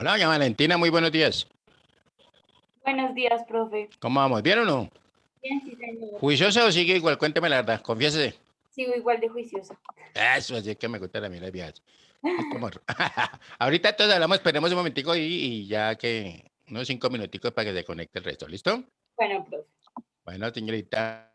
Hola, doña Valentina, muy buenos días. Buenos días, profe. ¿Cómo vamos? ¿Bien o no? Bien, sí, señor. ¿Juiciosa o sigue igual? Cuénteme la verdad, confiésese. Sigo igual de juiciosa. Eso, así es que me gusta la mira viajes. Es como... Ahorita todos hablamos, esperemos un momentico y ya que unos 5 minuticos para que se conecte el resto, ¿listo? Bueno, profe. Bueno, señorita.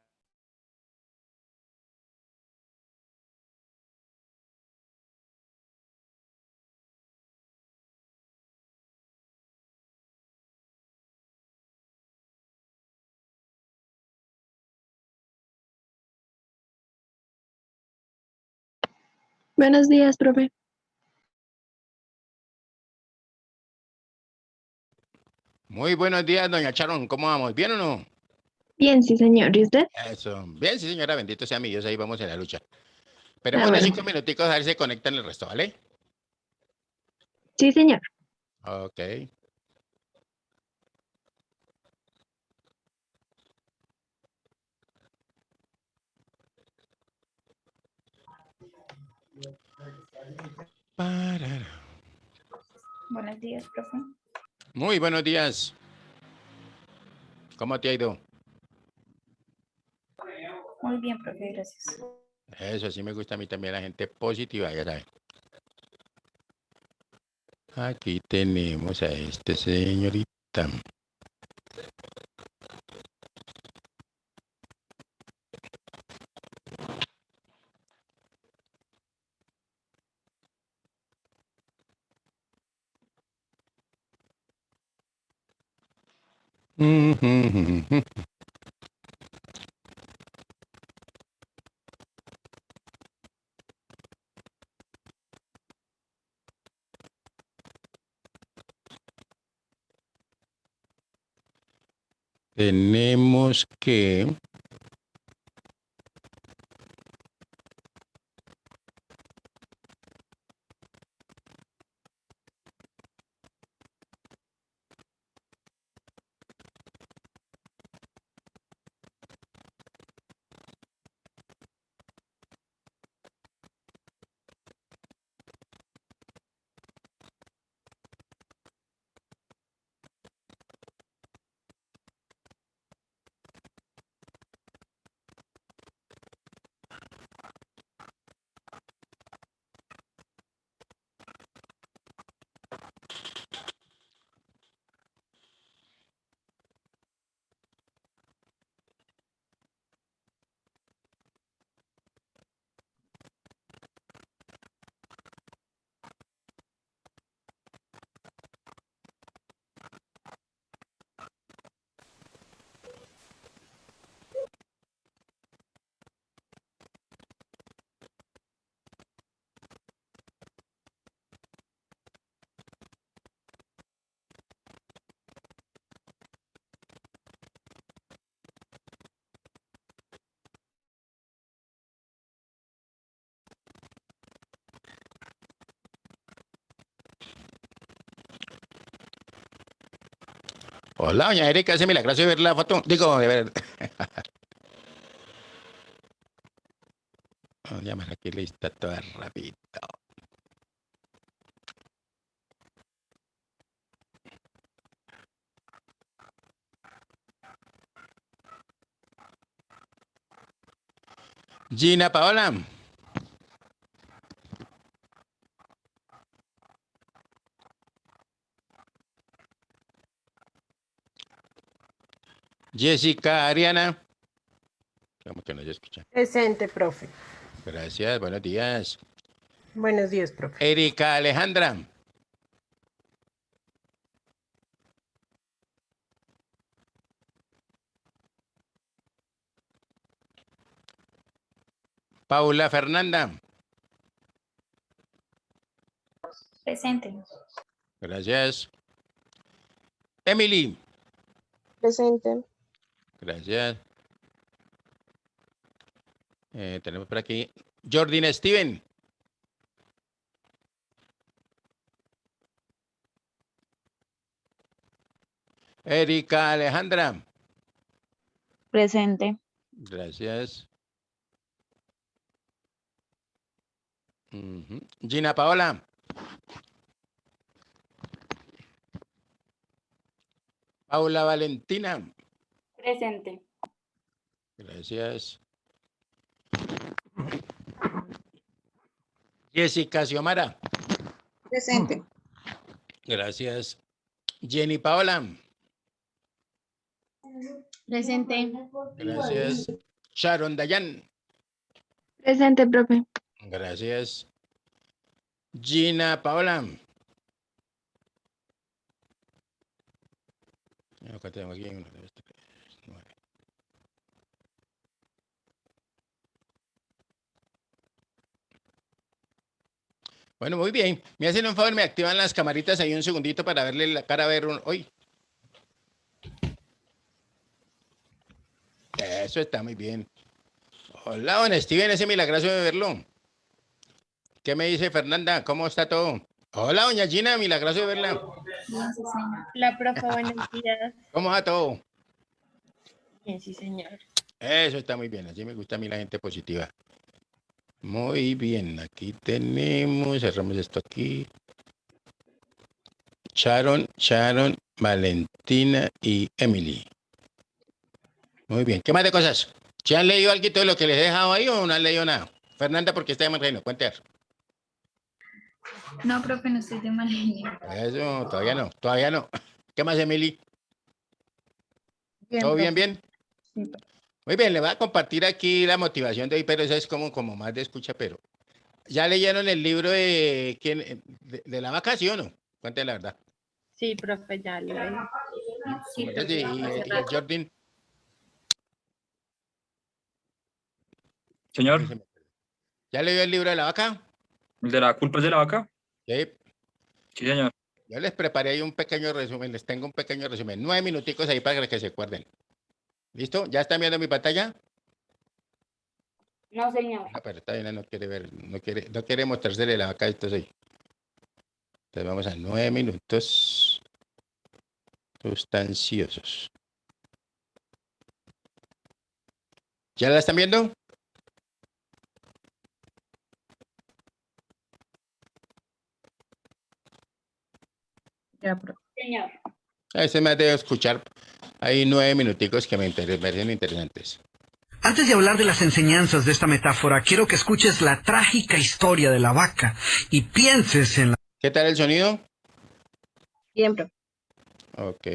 Buenos días, profe. Muy buenos días, doña Charon, ¿cómo vamos? ¿Bien o no? Bien, sí, señor. ¿Y usted? Eso. Bien, sí, señora, bendito sea mi Dios, ahí vamos en la lucha. Esperemos Ah, unos bueno. 5 minuticos a ver si se conectan el resto, ¿vale? Sí, señor. Ok. Parara. Buenos días, profe. Muy buenos días. ¿Cómo te ha ido? Muy bien, profe, gracias. Eso sí me gusta a mí también, la gente positiva, ya saben. Aquí tenemos a este señorita. Tenemos que... Hola, doña Erika, hace milagroso de ver la foto. Digo, de ver... Vamos a llamar aquí lista toda rapidito. Gina Paola. Jessica Ariana. Como que no se escucha. Presente, profe. Gracias, buenos días. Buenos días, profe. Erika Alejandra. Paula Fernanda. Presente. Gracias. Emily. Presente. Gracias. Tenemos por aquí Jordyn Steven. Erika Alejandra. Presente. Gracias. Gina Paola. Paula Valentina. Presente. Gracias. Jessica Xiomara. Presente. Gracias. Jenny Paola. Presente. Gracias. Sharon Dayan. Presente, profe. Gracias. Gina Paola. Acá tengo aquí 1, 2, 3, 9. Bueno, muy bien. Me hacen un favor, me activan las camaritas ahí un segundito para verle la cara a ver hoy. Eso está muy bien. Hola, don Steven, ese milagroso de verlo. ¿Qué me dice Fernanda? ¿Cómo está todo? Hola, doña Gina, milagroso de verla. Bien, sí, señor. La profe, buenos días. ¿Cómo va todo? Bien, sí, señor. Eso está muy bien, así me gusta a mí la gente positiva. Muy bien, aquí tenemos, cerramos esto aquí. Sharon, Valentina y Emily. Muy bien, ¿qué más de cosas? ¿Se han leído algo de lo que les he dejado ahí o no han leído nada? Fernanda, porque está de mal reino, cuente. No, profe, no estoy de mal genio. Eso, todavía no. ¿Qué más, Emily? Bien, ¿Todo bien, profe. bien? Sí, profe. Muy bien, le voy a compartir aquí la motivación de hoy, pero eso es como más de escucha, pero ¿ya leyeron el libro de quién de la vaca, sí o no? Cuente la verdad. Sí, profe, ya lo leí. Sí, Entonces, profe. Hace y rato. Jordan, Señor, ¿ya leyó el libro de la vaca? ¿el de la culpa es de la vaca? Sí. Sí, señor. Yo les preparé ahí un pequeño resumen, les tengo un pequeño resumen, 9 minuticos ahí para que se acuerden. ¿Listo? ¿Ya están viendo mi pantalla? No, señor. Ah, pero esta vaina no quiere ver, no quiere mostrársele la vaca a estos ahí. Entonces vamos a 9 minutos sustanciosos. ¿Ya la están viendo? Ya, profe. Señor. A veces me debo escuchar. Hay 9 minuticos que me parecen interesantes. Antes de hablar de las enseñanzas de esta metáfora, quiero que escuches la trágica historia de la vaca y pienses en ¿Qué tal el sonido? Bien, profe. Ok.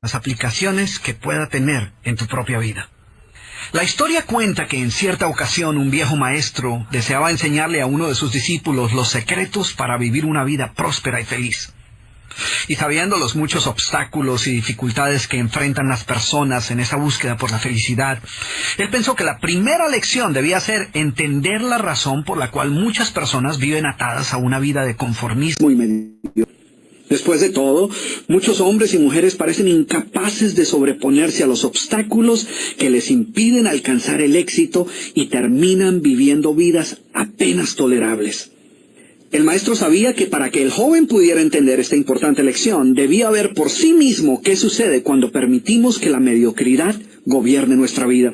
las aplicaciones que pueda tener en tu propia vida. La historia cuenta que en cierta ocasión un viejo maestro deseaba enseñarle a uno de sus discípulos los secretos para vivir una vida próspera y feliz. Y sabiendo los muchos obstáculos y dificultades que enfrentan las personas en esa búsqueda por la felicidad, él pensó que la primera lección debía ser entender la razón por la cual muchas personas viven atadas a una vida de conformismo y mediocridad. Después de todo, muchos hombres y mujeres parecen incapaces de sobreponerse a los obstáculos que les impiden alcanzar el éxito y terminan viviendo vidas apenas tolerables. El maestro sabía que para que el joven pudiera entender esta importante lección, debía ver por sí mismo qué sucede cuando permitimos que la mediocridad gobierne nuestra vida.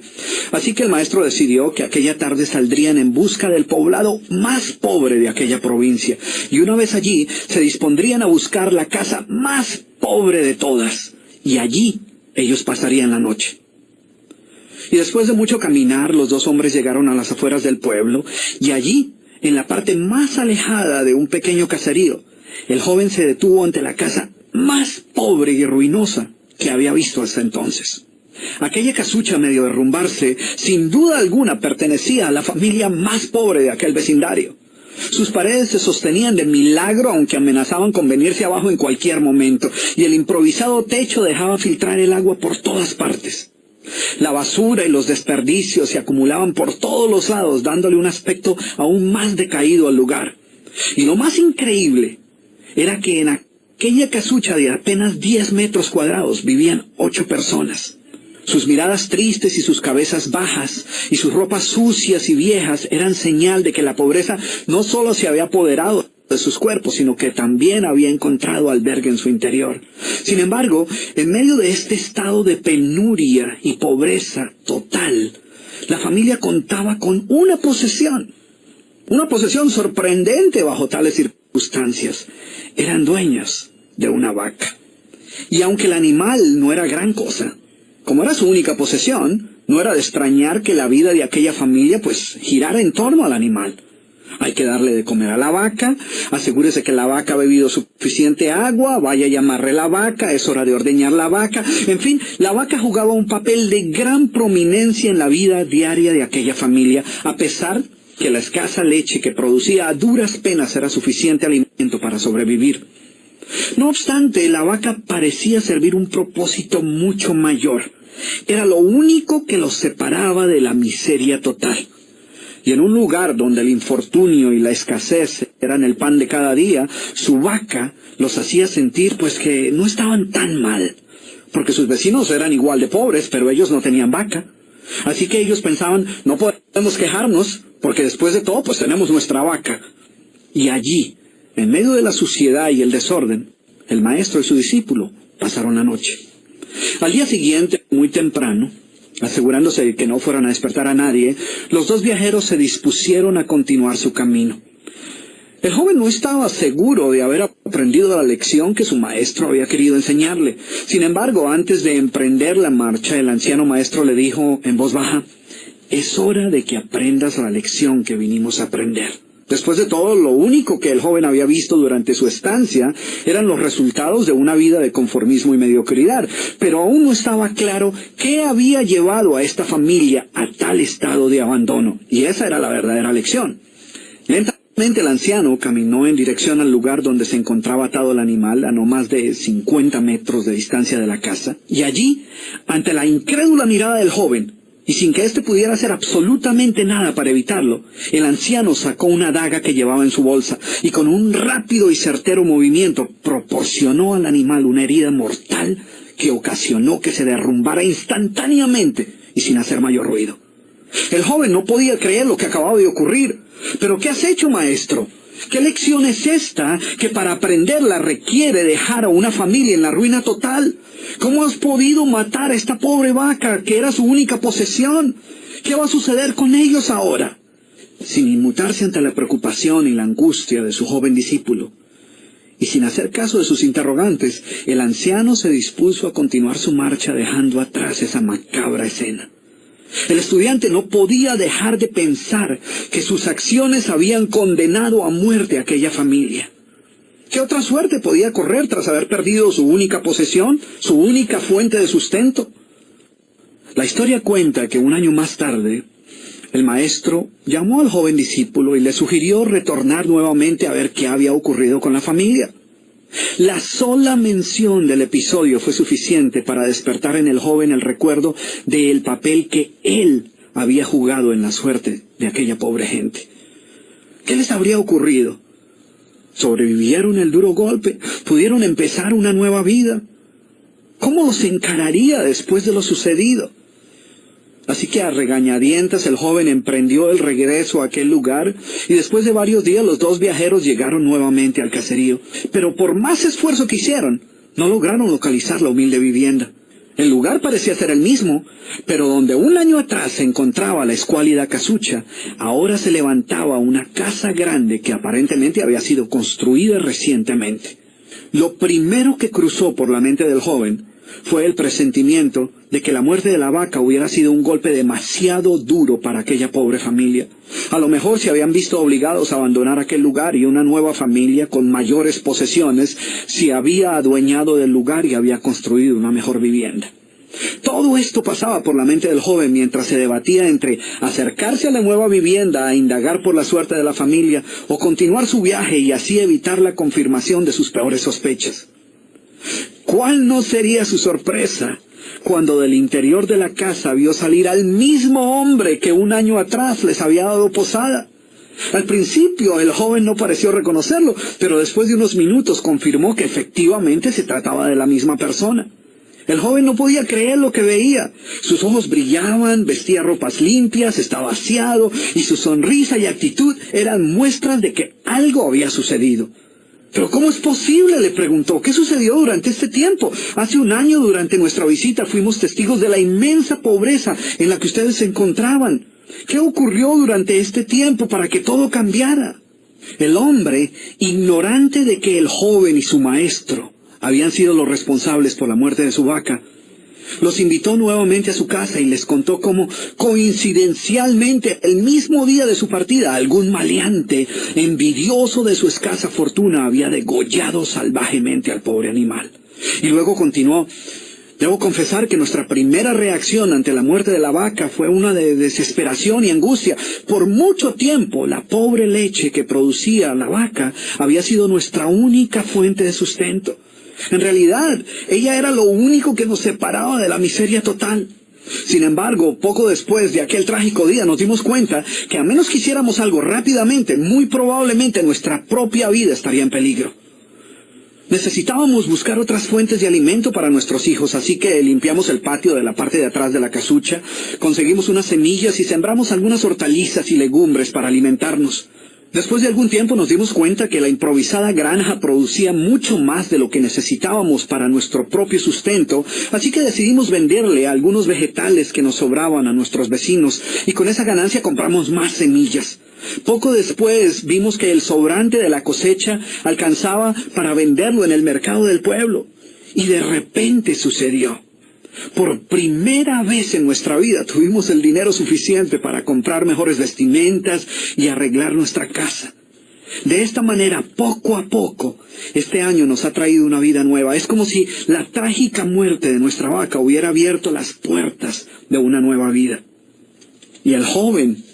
Así que el maestro decidió que aquella tarde saldrían en busca del poblado más pobre de aquella provincia, y una vez allí se dispondrían a buscar la casa más pobre de todas, y allí ellos pasarían la noche. Y después de mucho caminar, los dos hombres llegaron a las afueras del pueblo, y allí, en la parte más alejada de un pequeño caserío, el joven se detuvo ante la casa más pobre y ruinosa que había visto hasta entonces. Aquella casucha, medio derrumbarse, sin duda alguna pertenecía a la familia más pobre de aquel vecindario. Sus paredes se sostenían de milagro, aunque amenazaban con venirse abajo en cualquier momento, y el improvisado techo dejaba filtrar el agua por todas partes. La basura y los desperdicios se acumulaban por todos los lados, dándole un aspecto aún más decaído al lugar. Y lo más increíble era que en aquella casucha de apenas 10 metros cuadrados vivían 8 personas. Sus miradas tristes y sus cabezas bajas y sus ropas sucias y viejas eran señal de que la pobreza no solo se había apoderado de sus cuerpos, sino que también había encontrado albergue en su interior. Sin embargo, en medio de este estado de penuria y pobreza total, la familia contaba con una posesión sorprendente bajo tales circunstancias. Eran dueños de una vaca. Y aunque el animal no era gran cosa, como era su única posesión, no era de extrañar que la vida de aquella familia pues girara en torno al animal. Hay que darle de comer a la vaca, asegúrese que la vaca ha bebido suficiente agua, vaya a llamarle la vaca, es hora de ordeñar la vaca. En fin, la vaca jugaba un papel de gran prominencia en la vida diaria de aquella familia, a pesar que la escasa leche que producía a duras penas era suficiente alimento para sobrevivir. No obstante, la vaca parecía servir un propósito mucho mayor. Era lo único que los separaba de la miseria total. Y en un lugar donde el infortunio y la escasez eran el pan de cada día, su vaca los hacía sentir pues que no estaban tan mal, porque sus vecinos eran igual de pobres, pero ellos no tenían vaca. Así que ellos pensaban, no podemos quejarnos, porque después de todo pues tenemos nuestra vaca. Y allí, en medio de la suciedad y el desorden, el maestro y su discípulo pasaron la noche. Al día siguiente, muy temprano, asegurándose de que no fueran a despertar a nadie, los dos viajeros se dispusieron a continuar su camino. El joven no estaba seguro de haber aprendido la lección que su maestro había querido enseñarle. Sin embargo, antes de emprender la marcha, el anciano maestro le dijo en voz baja, «Es hora de que aprendas la lección que vinimos a aprender». Después de todo, lo único que el joven había visto durante su estancia eran los resultados de una vida de conformismo y mediocridad, pero aún no estaba claro qué había llevado a esta familia a tal estado de abandono, y esa era la verdadera lección. Lentamente el anciano caminó en dirección al lugar donde se encontraba atado el animal a no más de 50 metros de distancia de la casa, y allí, ante la incrédula mirada del joven, y sin que éste pudiera hacer absolutamente nada para evitarlo, el anciano sacó una daga que llevaba en su bolsa y con un rápido y certero movimiento proporcionó al animal una herida mortal que ocasionó que se derrumbara instantáneamente y sin hacer mayor ruido. El joven no podía creer lo que acababa de ocurrir. «¿Pero qué has hecho, maestro? ¿Qué lección es esta que para aprenderla requiere dejar a una familia en la ruina total? ¿Cómo has podido matar a esta pobre vaca que era su única posesión? ¿Qué va a suceder con ellos ahora?» Sin inmutarse ante la preocupación y la angustia de su joven discípulo, y sin hacer caso de sus interrogantes, el anciano se dispuso a continuar su marcha dejando atrás esa macabra escena. El estudiante no podía dejar de pensar que sus acciones habían condenado a muerte a aquella familia. ¿Qué otra suerte podía correr tras haber perdido su única posesión, su única fuente de sustento? La historia cuenta que un año más tarde, el maestro llamó al joven discípulo y le sugirió retornar nuevamente a ver qué había ocurrido con la familia. La sola mención del episodio fue suficiente para despertar en el joven el recuerdo del papel que él había jugado en la suerte de aquella pobre gente. ¿Qué les habría ocurrido? ¿Sobrevivieron el duro golpe? ¿Pudieron empezar una nueva vida? ¿Cómo los encararía después de lo sucedido? Así que a regañadientes el joven emprendió el regreso a aquel lugar y después de varios días los dos viajeros llegaron nuevamente al caserío. Pero por más esfuerzo que hicieron, no lograron localizar la humilde vivienda. El lugar parecía ser el mismo, pero donde un año atrás se encontraba la escuálida casucha, ahora se levantaba una casa grande que aparentemente había sido construida recientemente. Lo primero que cruzó por la mente del joven fue el presentimiento de que la muerte de la vaca hubiera sido un golpe demasiado duro para aquella pobre familia. A lo mejor se habían visto obligados a abandonar aquel lugar y una nueva familia con mayores posesiones se había adueñado del lugar y había construido una mejor vivienda. Todo esto pasaba por la mente del joven mientras se debatía entre acercarse a la nueva vivienda a indagar por la suerte de la familia o continuar su viaje y así evitar la confirmación de sus peores sospechas. ¿Cuál no sería su sorpresa cuando del interior de la casa vio salir al mismo hombre que un año atrás les había dado posada? Al principio el joven no pareció reconocerlo, pero después de unos minutos confirmó que efectivamente se trataba de la misma persona. El joven no podía creer lo que veía. Sus ojos brillaban, vestía ropas limpias, estaba aseado, y su sonrisa y actitud eran muestras de que algo había sucedido. «¿Pero cómo es posible?», le preguntó. «¿Qué sucedió durante este tiempo? Hace un año, durante nuestra visita, fuimos testigos de la inmensa pobreza en la que ustedes se encontraban. ¿Qué ocurrió durante este tiempo para que todo cambiara?». El hombre, ignorante de que el joven y su maestro habían sido los responsables por la muerte de su vaca, los invitó nuevamente a su casa y les contó cómo, coincidencialmente, el mismo día de su partida, algún maleante, envidioso de su escasa fortuna, había degollado salvajemente al pobre animal. Y luego continuó: debo confesar que nuestra primera reacción ante la muerte de la vaca fue una de desesperación y angustia. Por mucho tiempo, la pobre leche que producía la vaca había sido nuestra única fuente de sustento. En realidad, ella era lo único que nos separaba de la miseria total. Sin embargo, poco después de aquel trágico día nos dimos cuenta que a menos que hiciéramos algo rápidamente, muy probablemente nuestra propia vida estaría en peligro. Necesitábamos buscar otras fuentes de alimento para nuestros hijos, así que limpiamos el patio de la parte de atrás de la casucha, conseguimos unas semillas y sembramos algunas hortalizas y legumbres para alimentarnos. Después de algún tiempo nos dimos cuenta que la improvisada granja producía mucho más de lo que necesitábamos para nuestro propio sustento, así que decidimos venderle algunos vegetales que nos sobraban a nuestros vecinos, y con esa ganancia compramos más semillas. Poco después vimos que el sobrante de la cosecha alcanzaba para venderlo en el mercado del pueblo, y de repente sucedió. Por primera vez en nuestra vida tuvimos el dinero suficiente para comprar mejores vestimentas y arreglar nuestra casa. De esta manera, poco a poco, este año nos ha traído una vida nueva. Es como si la trágica muerte de nuestra vaca hubiera abierto las puertas de una nueva vida. Y el joven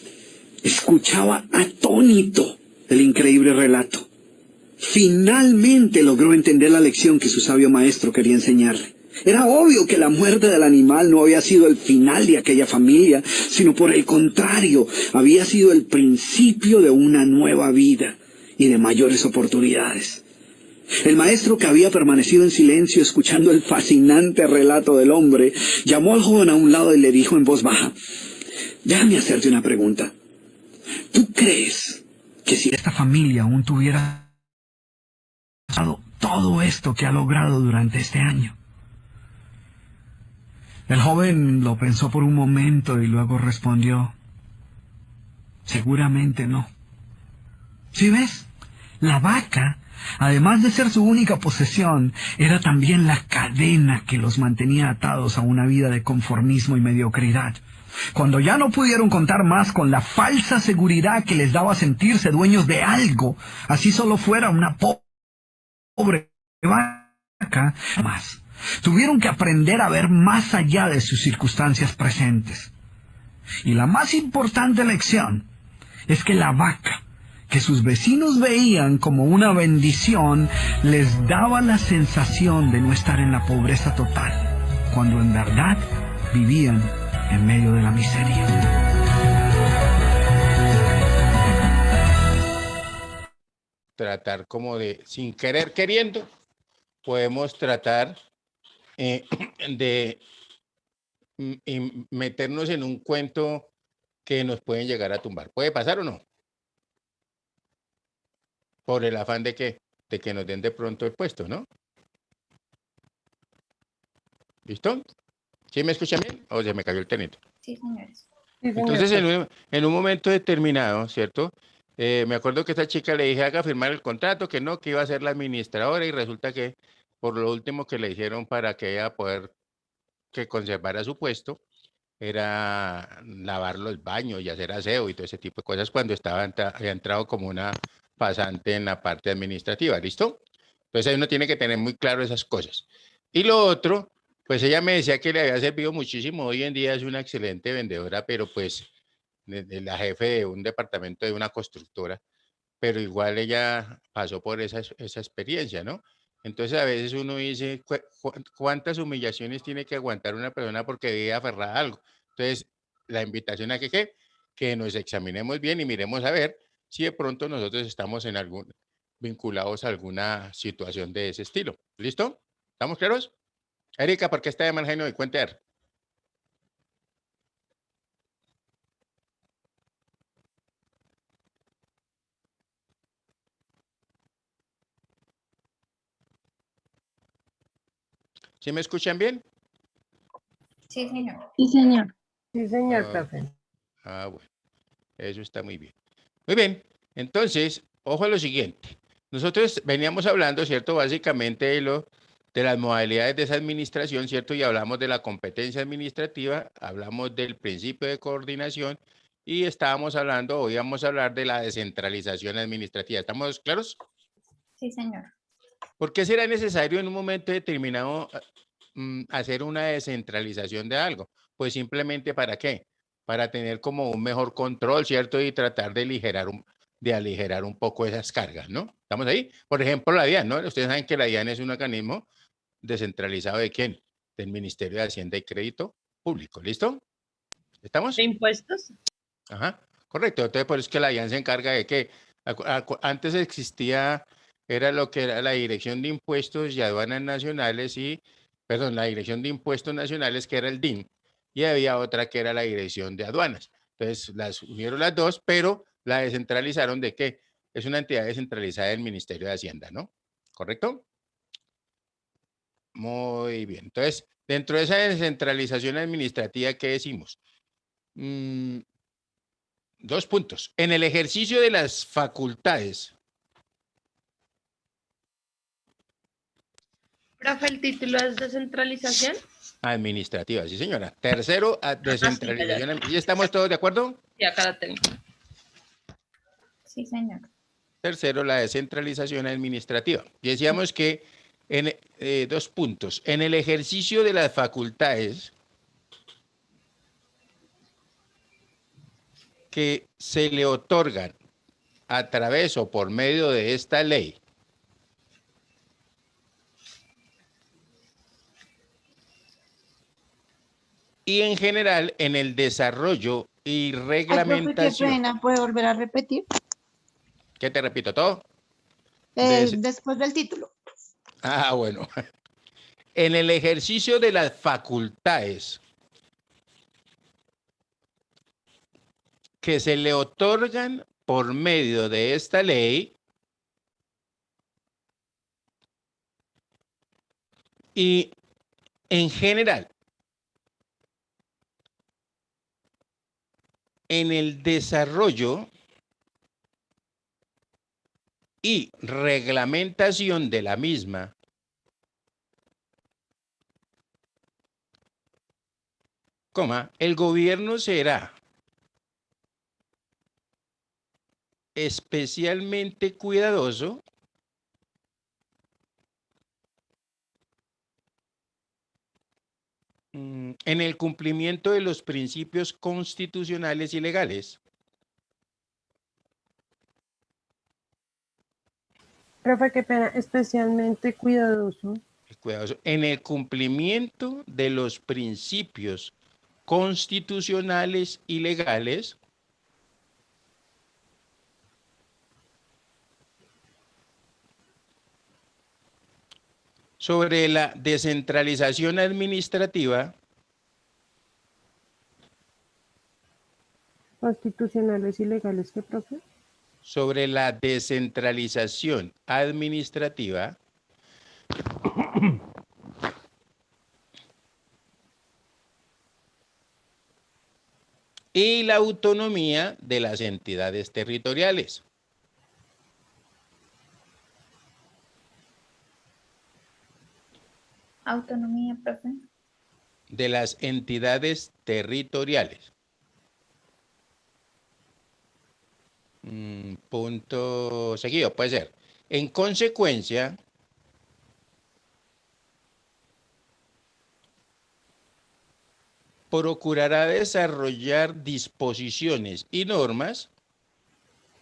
escuchaba atónito el increíble relato. Finalmente logró entender la lección que su sabio maestro quería enseñarle. Era obvio que la muerte del animal no había sido el final de aquella familia, sino por el contrario, había sido el principio de una nueva vida y de mayores oportunidades. El maestro, que había permanecido en silencio escuchando el fascinante relato del hombre, llamó al joven a un lado y le dijo en voz baja: déjame hacerte una pregunta. ¿Tú crees que si esta familia aún tuviera todo esto que ha logrado durante este año? El joven lo pensó por un momento y luego respondió: seguramente no. ¿Sí ves? La vaca, además de ser su única posesión, era también la cadena que los mantenía atados a una vida de conformismo y mediocridad. Cuando ya no pudieron contar más con la falsa seguridad que les daba sentirse dueños de algo, así solo fuera una pobre vaca, más tuvieron que aprender a ver más allá de sus circunstancias presentes. Y la más importante lección es que la vaca, que sus vecinos veían como una bendición, les daba la sensación de no estar en la pobreza total, cuando en verdad vivían en medio de la miseria. Tratar como de, sin querer queriendo, podemos tratar de meternos en un cuento que nos pueden llegar a tumbar. ¿Puede pasar o no? Por el afán de que nos den de pronto el puesto, ¿no? ¿Listo? ¿Sí me escuchan bien? ¿O se me cayó el teniente? Sí, señores. Sí, señor, Entonces, profe. en un momento determinado, ¿cierto? Me acuerdo que esta chica le dije: haga firmar el contrato, que no, que iba a ser la administradora, y resulta que por lo último que le hicieron para que ella poder que conservara su puesto era lavar los baños y hacer aseo y todo ese tipo de cosas cuando había entrado como una pasante en la parte administrativa, ¿listo? Entonces ahí uno tiene que tener muy claro esas cosas. Y lo otro, pues ella me decía que le había servido muchísimo. Hoy en día es una excelente vendedora, pero pues de la jefe de un departamento de una constructora, pero igual ella pasó por esa experiencia, ¿no? Entonces a veces uno dice: ¿cuántas humillaciones tiene que aguantar una persona porque vive aferrada a algo? Entonces, la invitación a que nos examinemos bien y miremos a ver si de pronto nosotros estamos vinculados a alguna situación de ese estilo. ¿Listo? ¿Estamos claros? Erika, ¿por qué está de mal genio? Y cuente. ¿Sí me escuchan bien? Sí, señor. Sí, señor. Sí, señor, Ah, profe. bueno, eso está muy bien. Muy bien, entonces, ojo a lo siguiente. Nosotros veníamos hablando, ¿cierto? Básicamente de las modalidades de esa administración, ¿cierto? Y hablamos de la competencia administrativa, hablamos del principio de coordinación y estábamos hablando, hoy vamos a hablar de la descentralización administrativa. ¿Estamos claros? Sí, señor. ¿Por qué será necesario en un momento determinado hacer una descentralización de algo? Pues simplemente ¿para qué? Para tener como un mejor control, ¿cierto? Y tratar de aligerar un poco esas cargas, ¿no? ¿Estamos ahí? Por ejemplo, la DIAN, ¿no? Ustedes saben que la DIAN es un organismo descentralizado ¿de quién? Del Ministerio de Hacienda y Crédito Público. ¿Listo? ¿Estamos? ¿De impuestos? Ajá, correcto. Entonces, por eso es que la DIAN se encarga de que antes existía, era lo que era la Dirección de Impuestos y Aduanas Nacionales perdón, la Dirección de Impuestos Nacionales, que era el DIN, y había otra que era la Dirección de Aduanas. Entonces, las unieron las dos, pero la descentralizaron ¿de qué? Es una entidad descentralizada del Ministerio de Hacienda, ¿no? ¿Correcto? Muy bien. Entonces, dentro de esa descentralización administrativa, ¿qué decimos? 2 puntos. En el ejercicio de las facultades. Profe, ¿el título es descentralización? Administrativa, sí señora. Tercero, descentralización. ¿Y estamos todos de acuerdo? Sí, acá la tengo. Sí, señor. Tercero, la descentralización administrativa. Y decíamos que en 2 puntos. En el ejercicio de las facultades que se le otorgan a través o por medio de esta ley, y en general en el desarrollo y reglamentación. Qué pena, ¿puede volver a repetir? ¿Qué te repito todo? Después del título. Ah, bueno. En el ejercicio de las facultades que se le otorgan por medio de esta ley y en general en el desarrollo y reglamentación de la misma, el gobierno será especialmente cuidadoso en el cumplimiento de los principios constitucionales y legales. Profe, qué pena, especialmente cuidadoso. En el cumplimiento de los principios constitucionales y legales sobre la descentralización administrativa Constitucionales y legales, ¿qué, profe? sobre la descentralización administrativa y la autonomía de las entidades territoriales. Autonomía, profe. De las entidades territoriales. Punto seguido, puede ser. En consecuencia, procurará desarrollar disposiciones y normas.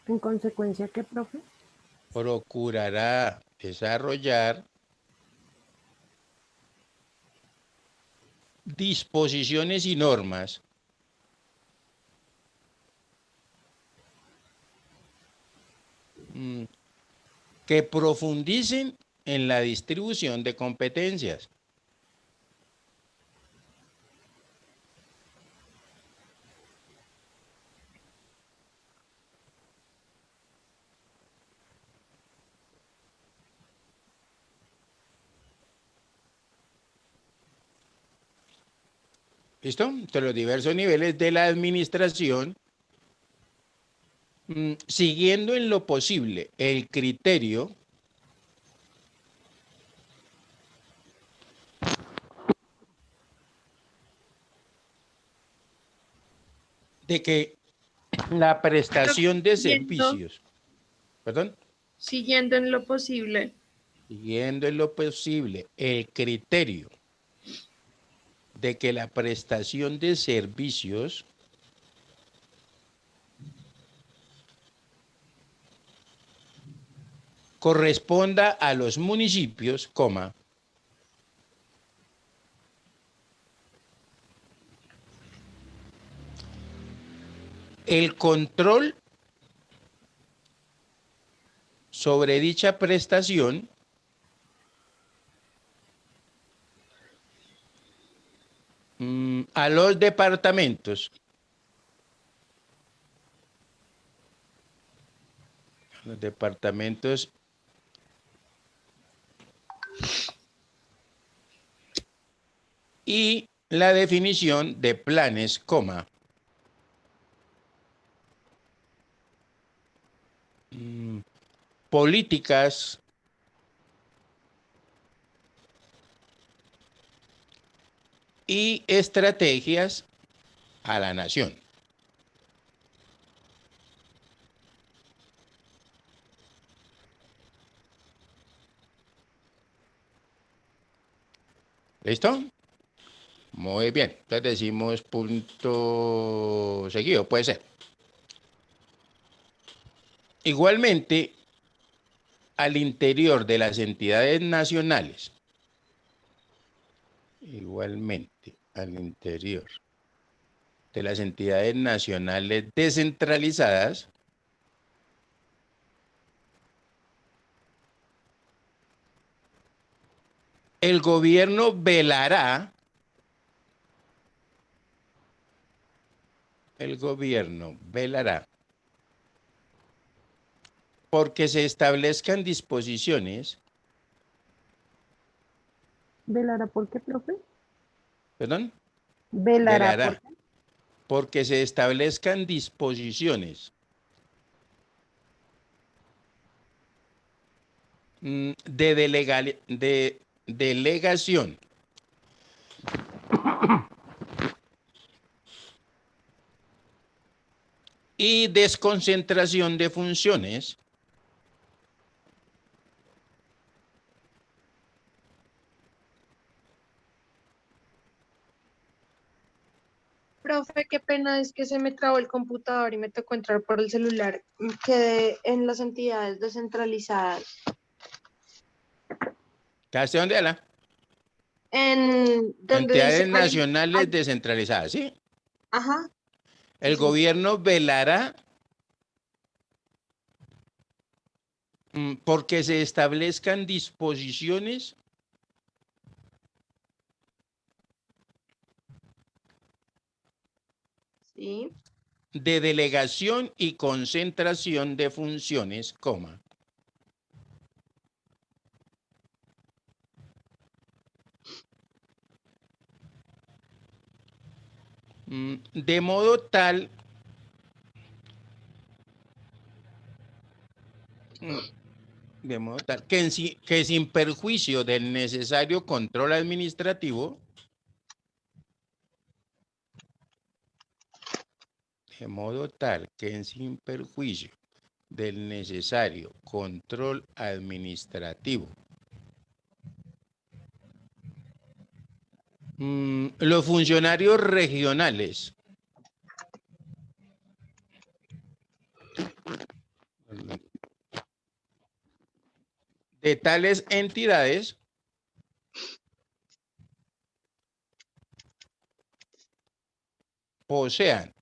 ¿En consecuencia qué, profe? Procurará desarrollar disposiciones y normas que profundicen en la distribución de competencias. ¿Listo? Entre los diversos niveles de la administración, siguiendo en lo posible el criterio de que la prestación de siguiendo- servicios, perdón, Siguiendo en lo posible. siguiendo en lo posible el criterio de que la prestación de servicios corresponda a los municipios, coma, el control sobre dicha prestación a los departamentos. Los departamentos y la definición de planes, coma, políticas y estrategias a la nación. ¿Listo? Muy bien. Entonces decimos punto seguido, puede ser. Igualmente, al interior de las entidades nacionales, igualmente al interior de las entidades nacionales descentralizadas, el gobierno velará porque se establezcan disposiciones, ¿Velará por qué, profe? perdón, ¿Velará por velará qué? porque se establezcan disposiciones de delegación y desconcentración de funciones Profe, qué pena, es que se me trabó el computador y me tocó entrar por el celular. Quedé en las entidades descentralizadas. ¿hasta dónde habla? En donde Entidades dice, nacionales descentralizadas, ¿sí? ajá, El sí. gobierno velará porque se establezcan disposiciones Sí. de delegación y concentración de funciones, coma, de modo tal que sin perjuicio del necesario control administrativo, de modo tal que sin perjuicio del necesario control administrativo, los funcionarios regionales de tales entidades posean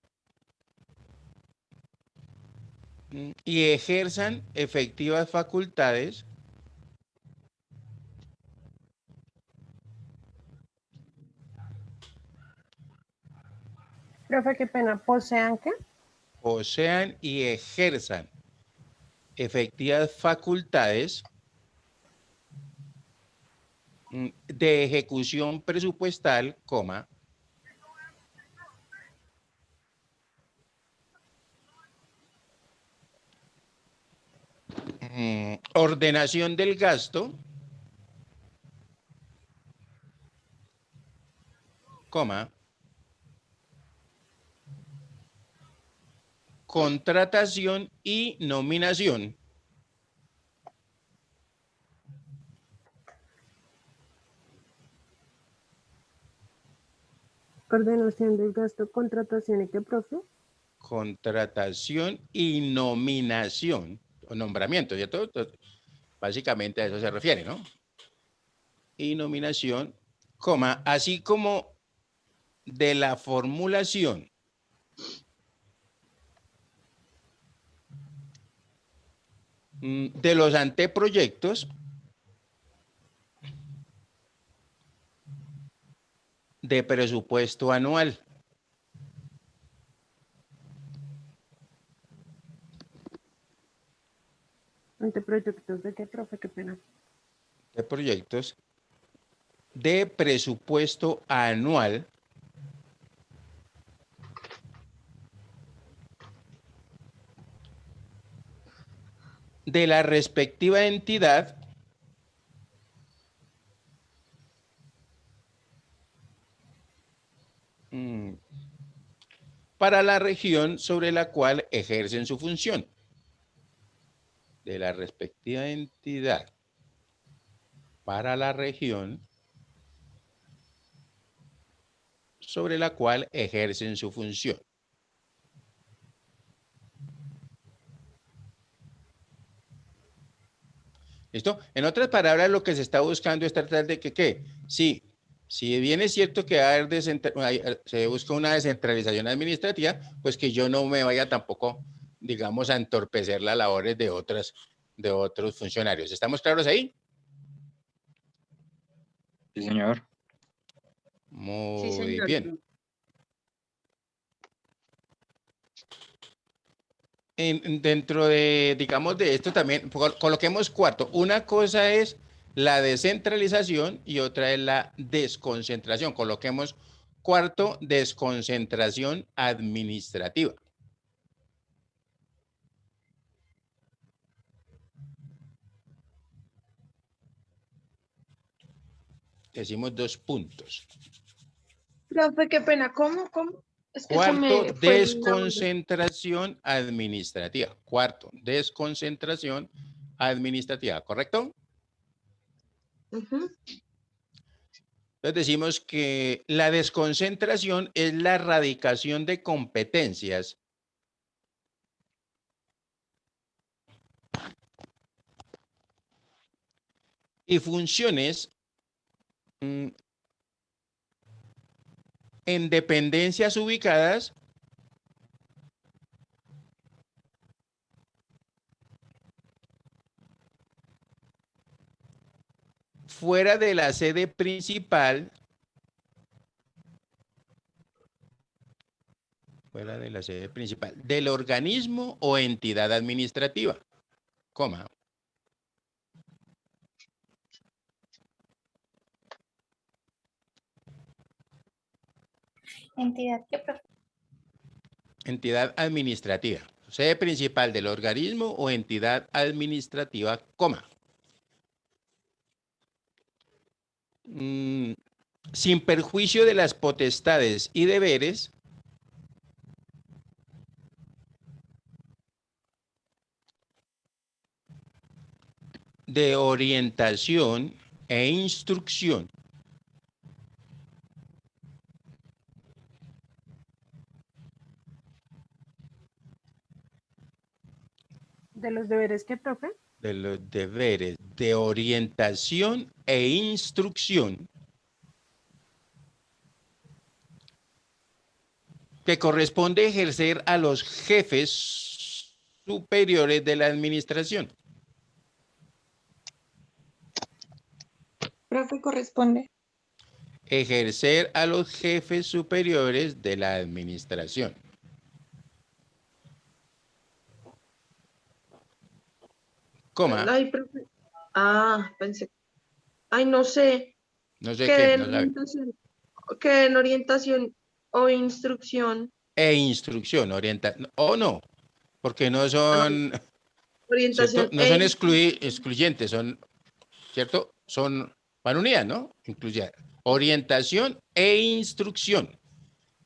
y ejerzan efectivas facultades Profe, qué pena. ¿Posean qué? posean y ejerzan efectivas facultades de ejecución presupuestal, coma, ordenación del gasto, coma, contratación y nominación. Ordenación del gasto, contratación y qué, profe. Contratación y nominación, o nombramiento, ¿cierto? Entonces, básicamente a eso se refiere, ¿no? Y nominación, coma, así como de la formulación de los anteproyectos de presupuesto anual. Anteproyectos de qué, profe, qué pena. De proyectos de presupuesto anual de la respectiva entidad para la región sobre la cual ejercen su función. De la respectiva entidad para la región sobre la cual ejercen su función. ¿Listo? En otras palabras, lo que se está buscando es tratar de que, ¿qué? Sí, si bien es cierto que se busca una descentralización administrativa, pues que yo no me vaya tampoco, digamos, a entorpecer las labores de otros funcionarios. ¿Estamos claros ahí? Sí, señor. Muy señor. bien. Dentro de, digamos, de esto también, coloquemos cuarto. Una cosa es la descentralización y otra es la desconcentración. Coloquemos cuarto, desconcentración administrativa. Decimos 2 puntos. Profe, qué pena. ¿Cómo? Es que se Cuarto, me fue el nombre. desconcentración administrativa. Cuarto, desconcentración administrativa, ¿correcto? Ujú. Entonces decimos que la desconcentración es la erradicación de competencias y funciones en dependencias ubicadas fuera de la sede principal, del organismo o entidad administrativa, coma. Entidad que Entidad administrativa, sede principal del organismo o entidad administrativa, coma. Sin perjuicio de las potestades y deberes de orientación e instrucción ¿De los deberes qué, profe? de los deberes de orientación e instrucción que corresponde ejercer a los jefes superiores de la administración. Profe, corresponde. Ejercer a los jefes superiores de la administración. Coma. Ay, profe. Pensé. Ay, no sé. No sé Que qué, den no sabe. orientación, que den orientación o instrucción. E instrucción, o no, porque no son, Orientación ¿cierto? No son excluyentes, son, ¿cierto? Van unidas, ¿no? Orientación e instrucción.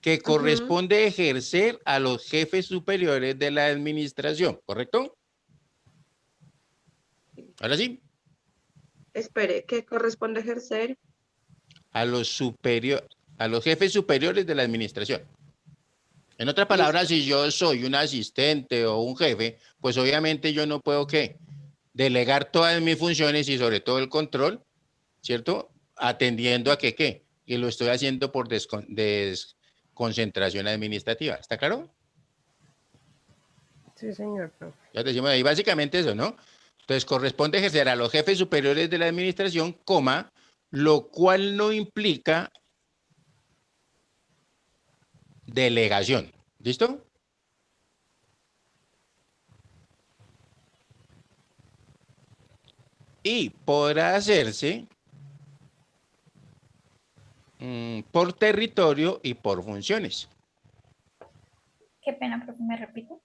que corresponde ejercer a los jefes superiores de la administración, ¿correcto? Ahora sí, Espere, ¿qué corresponde ejercer? a los jefes superiores de la administración. En otras palabras, si yo soy un asistente o un jefe, pues obviamente yo no puedo, ¿qué? Delegar todas mis funciones y sobre todo el control, ¿cierto? Atendiendo a que, ¿qué? Y lo estoy haciendo por desconcentración administrativa. ¿Está claro? Sí, señor, profe. Ya te decimos ahí básicamente eso, ¿no? Entonces corresponde ejercer a los jefes superiores de la administración, coma, lo cual no implica delegación. ¿Listo? Y podrá hacerse por territorio y por funciones. Qué pena, profe, ¿me repito?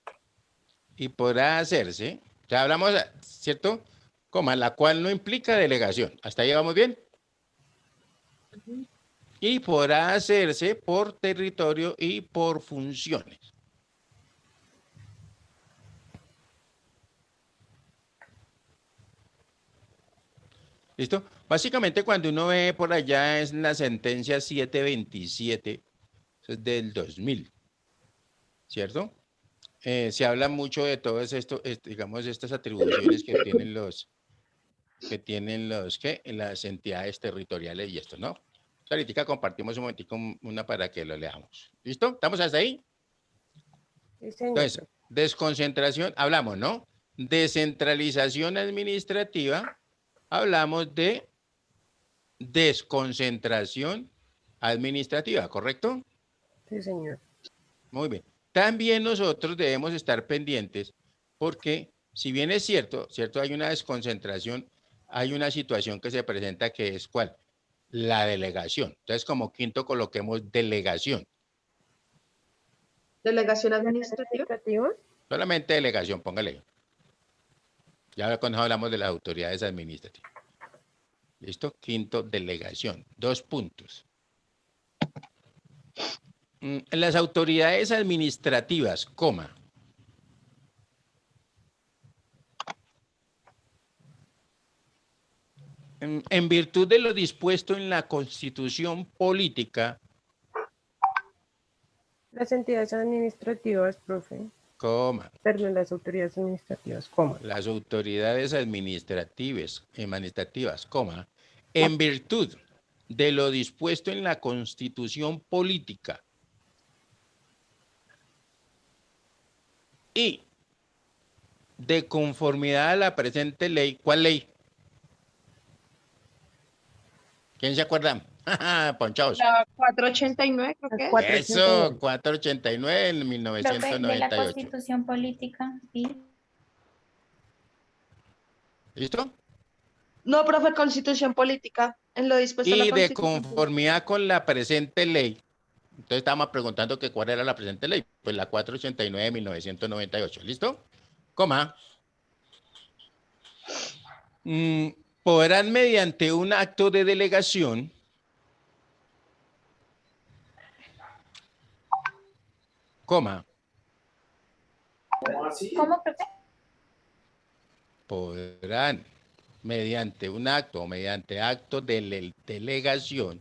Y podrá hacerse, ya hablamos, ¿cierto? Coma, la cual no implica delegación. ¿Hasta ahí vamos bien? Y podrá hacerse por territorio y por funciones. ¿Listo? Básicamente cuando uno ve por allá es la sentencia 727, eso es del 2000, ¿cierto? Se habla mucho de todo esto, digamos, estas atribuciones que tienen las entidades territoriales y esto, ¿no? Ahorita compartimos un momentico una para que lo leamos. ¿Listo? ¿Estamos hasta ahí? Sí, señor. Entonces, desconcentración, hablamos, ¿no? Descentralización administrativa, hablamos de desconcentración administrativa, ¿correcto? Sí, señor. Muy bien. También nosotros debemos estar pendientes porque si bien es cierto, hay una desconcentración, hay una situación que se presenta que es ¿cuál? La delegación. Entonces, como quinto coloquemos delegación. Delegación administrativa. ¿Administrativa? Solamente delegación, póngale. Ya cuando hablamos de las autoridades administrativas. ¿Listo? Quinto, delegación. 2 puntos. Las autoridades administrativas, coma. En virtud de lo dispuesto en la Constitución política, Las entidades administrativas, profe. coma. Perdón, las autoridades administrativas, ¿cómo? Las autoridades administrativas, coma, en virtud de lo dispuesto en la Constitución política y de conformidad a la presente ley. ¿Cuál ley? ¿Quién se acuerda? Ponchaos. La 489, creo que es. 489. Eso, 489 en Profe, de la 1998. Constitución Política y ¿Listo? No, profe, Constitución Política. En lo dispuesto en la Y de Constitución. conformidad con la presente ley. Entonces estábamos preguntando que cuál era la presente ley. Pues la 489 de 1998. ¿Listo? Coma. Podrán mediante un acto de delegación coma. ¿Cómo, profe? Podrán mediante un acto o mediante acto de delegación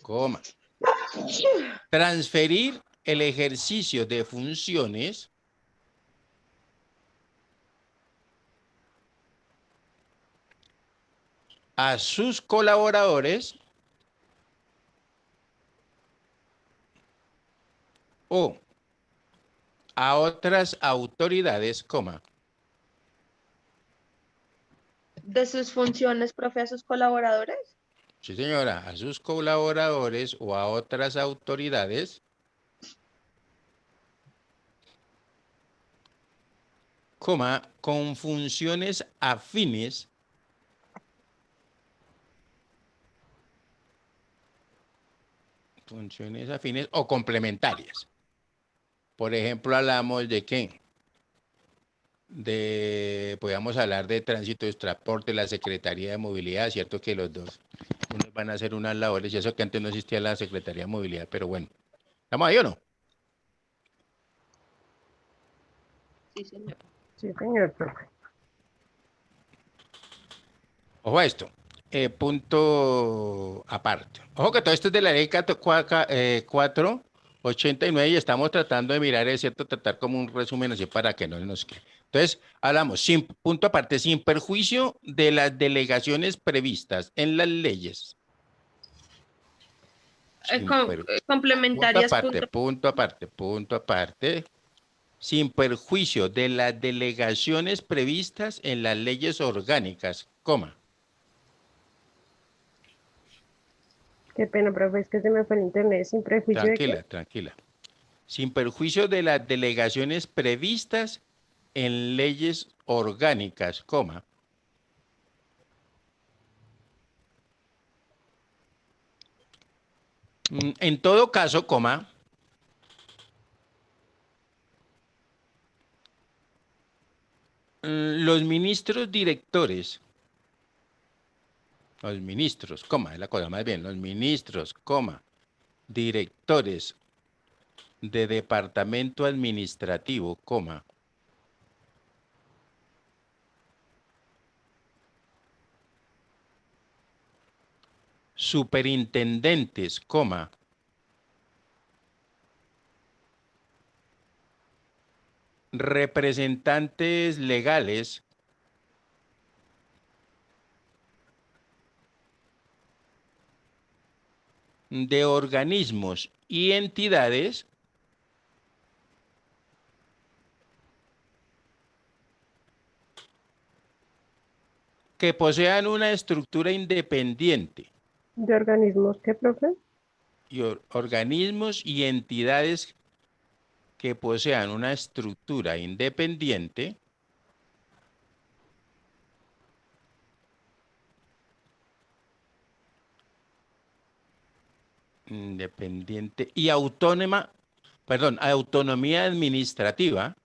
coma. Transferir el ejercicio de funciones a sus colaboradores o a otras autoridades, coma. De sus funciones, profe, a sus colaboradores. Sí, señora, a sus colaboradores o a otras autoridades, coma, con funciones afines o complementarias. Por ejemplo, hablamos de qué? Podríamos hablar de tránsito y transporte, la Secretaría de Movilidad, cierto que los dos unos van a hacer unas labores, y eso que antes no existía la Secretaría de Movilidad, pero bueno, ¿Estamos ahí o no? Sí, señor. Sí, señor, profe. Ojo a esto. Punto aparte. Ojo que todo esto es de la ley 489 y estamos tratando de mirar, es cierto, tratar como un resumen así para que no nos quede. Entonces, hablamos, punto aparte, sin perjuicio de las delegaciones previstas en las leyes. Sin punto Complementarias. aparte, punto aparte, sin perjuicio de las delegaciones previstas en las leyes orgánicas, coma. Qué pena, profe, es que se me fue el internet sin prejuicio de Tranquila, que tranquila. Sin perjuicio de las delegaciones previstas en leyes orgánicas, coma. En todo caso, coma, los ministros directores, los ministros, coma, es la cosa más bien, los ministros, coma, directores de departamento administrativo, coma, superintendentes, coma, representantes legales de organismos y entidades que posean una estructura independiente de organismos, ¿qué, profe? y organismos y entidades que posean una estructura independiente y autónoma, perdón, autonomía administrativa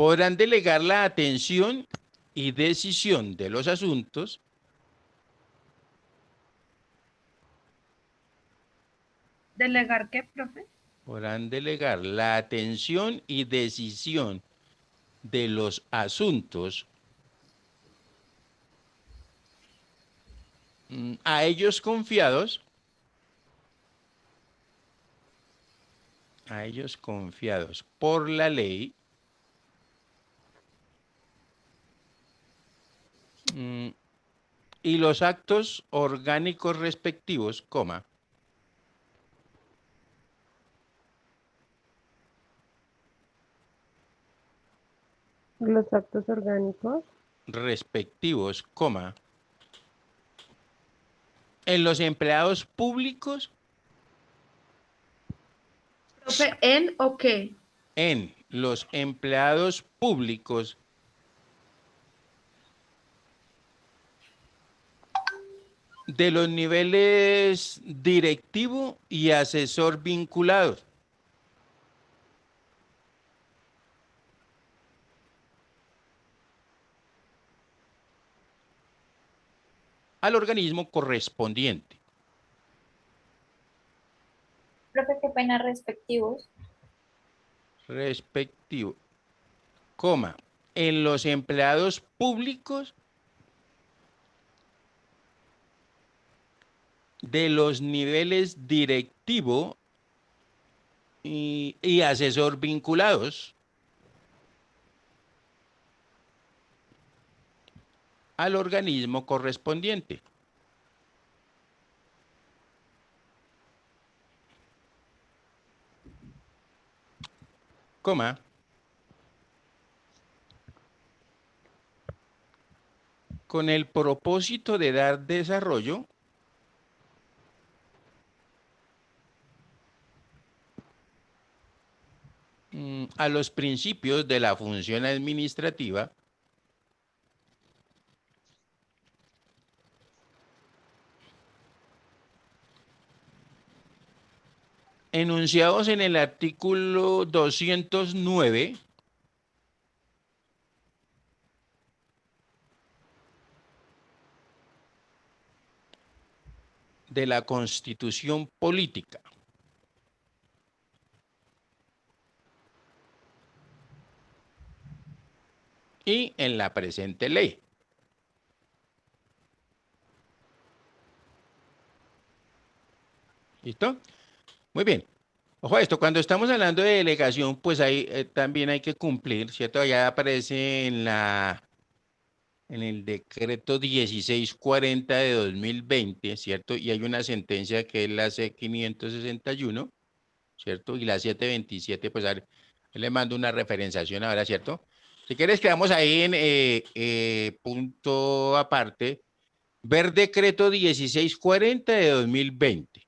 podrán delegar la atención y decisión de los asuntos ¿Delegar qué, profe? podrán delegar la atención y decisión de los asuntos a ellos confiados por la ley y los actos orgánicos respectivos, coma, Los actos orgánicos. respectivos, coma, en los empleados públicos, Profe, ¿en o qué? en los empleados públicos de los niveles directivo y asesor vinculados. Al organismo correspondiente. Profe, qué pena respectivos. Respectivo, coma, en los empleados públicos de los niveles directivo y asesor vinculados al organismo correspondiente. Coma, con el propósito de dar desarrollo a los principios de la función administrativa enunciados en el artículo 209 de la Constitución Política. Y en la presente ley. ¿Listo? Muy bien. Ojo a esto, cuando estamos hablando de delegación, pues ahí también hay que cumplir, ¿cierto? Allá aparece en el decreto 1640 de 2020, ¿cierto? Y hay una sentencia que es la C561, ¿cierto? Y la 727, pues a ver, le mando una referenciación ahora, ¿cierto? Si quieres, quedamos ahí en punto aparte. Ver decreto 1640 de 2020.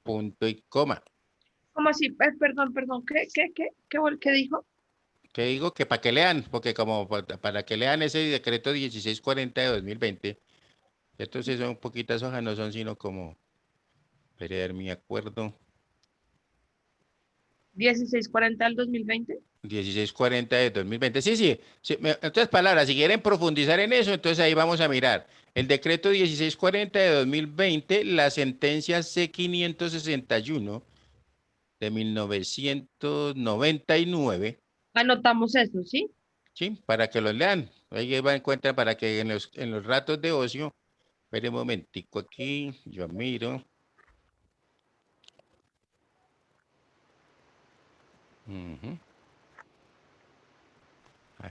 Punto y coma. ¿Cómo así? Perdón, ¿qué dijo? Que digo que para que lean, porque como para que lean ese decreto 1640 de 2020, entonces son poquitas hojas, no son sino como, espere, mi acuerdo, 1640 al 2020. 1640 de 2020. Sí, en otras palabras, si quieren profundizar en eso, entonces ahí vamos a mirar. El decreto 1640 de 2020, la sentencia C561 de 1999, Anotamos eso, ¿sí? ¿sí? Para que los lean. Ahí va en cuenta para que en los ratos de ocio, espere un momentico aquí, yo miro. Ujú.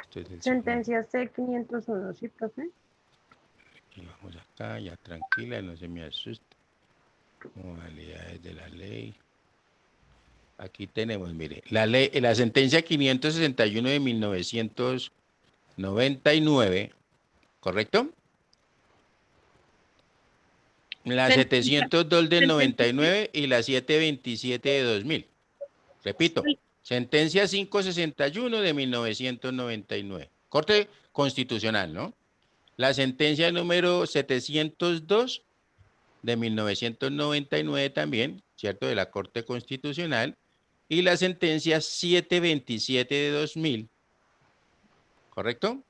Esto es del segundo. Sentencia C501, ¿sí, profe? Y vamos acá, ya tranquila, no se me asuste. Modalidades de la ley. Aquí tenemos, mire, la sentencia 561 de 1999, ¿correcto? La 702 del 99 y la 727 de 2000. Repito, sentencia 561 de 1999. Corte Constitucional, ¿no? La sentencia número 702 de 1999 también, ¿cierto? De la Corte Constitucional. Y la sentencia 727 de 2000, ¿correcto?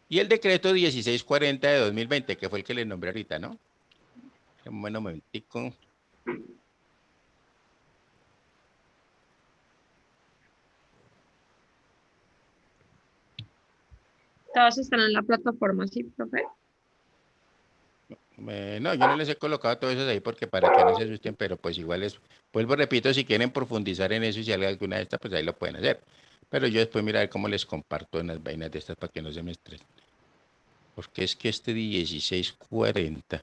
Y el decreto 1640 de 2020, que fue el que les nombré ahorita, ¿no? Un buen momentico. Todas están en la plataforma, ¿sí, profe? No, yo no les he colocado todo eso ahí porque para que no se asusten, pero pues igual es, vuelvo, repito, si quieren profundizar en eso y si hay alguna de estas, pues ahí lo pueden hacer. Pero yo después mira a ver cómo les comparto en las vainas de estas para que no se me estresen. Porque es que este 1640.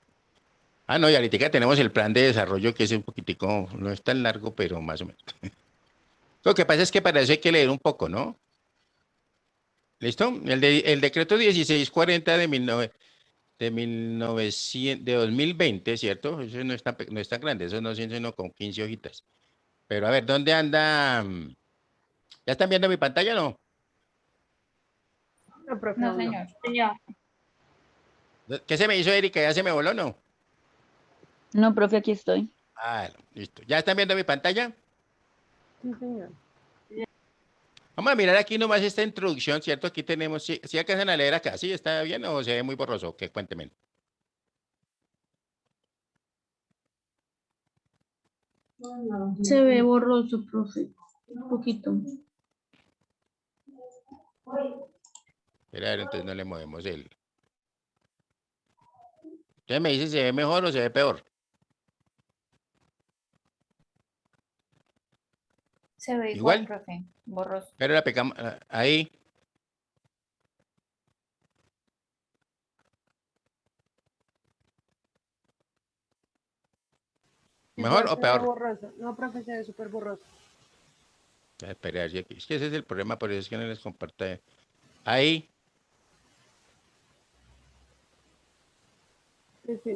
Ah, no, y ahorita tenemos el plan de desarrollo que es un poquitico, no es tan largo, pero más o menos. Lo que pasa es que para eso hay que leer un poco, ¿no? ¿Listo? El decreto 1640 de 2020, ¿cierto? Eso no es tan grande, eso no es sino con 15 hojitas. Pero a ver, ¿dónde anda? ¿Ya están viendo mi pantalla o no? No, profe, No, aún no. señor. Ya. ¿Qué se me hizo, Erika? ¿Ya se me voló o no? No, profe, aquí estoy. Ah, listo. ¿Ya están viendo mi pantalla? Sí, señor. Vamos a mirar aquí nomás esta introducción, ¿cierto? Aquí tenemos, ¿sí alcanzan a leer acá? ¿Sí está bien o se ve muy borroso? ¿Qué? Cuéntenme. Se ve borroso, profe. Un poquito. Espera, a ver, entonces no le movemos el... Usted me dice si se ve mejor o se ve peor. Se ve Igual. igual, profe. Borroso. Pero la pegamos ahí. ¿Mejor Igual o se ve peor? borroso. No, profe, se ve súper borroso. Espera, a ver si aquí. Es que ese es el problema, por eso es que no les comparto. Ahí.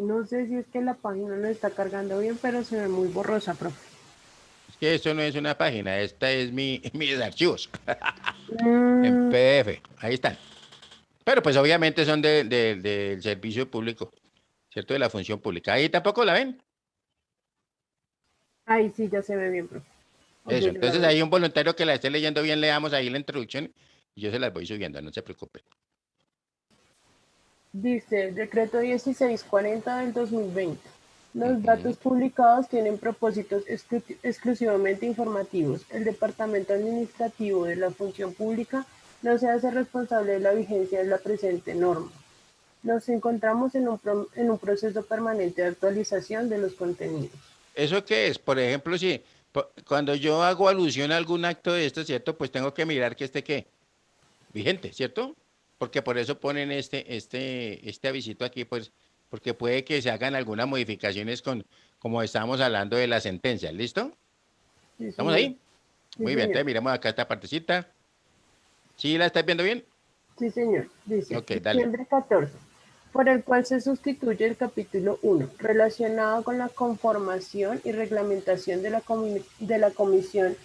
No sé si es que la página no está cargando bien, pero se ve muy borrosa, profe. Es que esto no es una página, esta es mis archivos. Mm, En PDF. Ahí están. Pero pues obviamente son del servicio público, ¿cierto? De la función pública. Ahí tampoco la ven. Ahí sí ya se ve bien, profe. Eso. Ok, yo la Entonces veo. hay un voluntario que la esté leyendo bien, leamos ahí la introducción y yo se las voy subiendo, no se preocupe. Dice, decreto 1640 del 2020. Los datos publicados tienen propósitos exclusivamente informativos. El Departamento Administrativo de la Función Pública no se hace responsable de la vigencia de la presente norma. Nos encontramos en un proceso permanente de actualización de los contenidos. ¿Eso qué es? Por ejemplo, si cuando yo hago alusión a algún acto de esto, ¿cierto? Pues tengo que mirar que esté ¿qué? Vigente, ¿cierto? Porque por eso ponen este avisito aquí, pues, porque puede que se hagan algunas modificaciones como estábamos hablando de la sentencia, ¿listo? Sí, ¿Estamos señor. ahí? Sí, Muy bien, señor. entonces miremos acá esta partecita. ¿Sí la estás viendo bien? Sí, señor. Dice, Ok, dale. diciembre 14, por el cual se sustituye el capítulo 1, relacionado con la conformación y reglamentación de la Comisión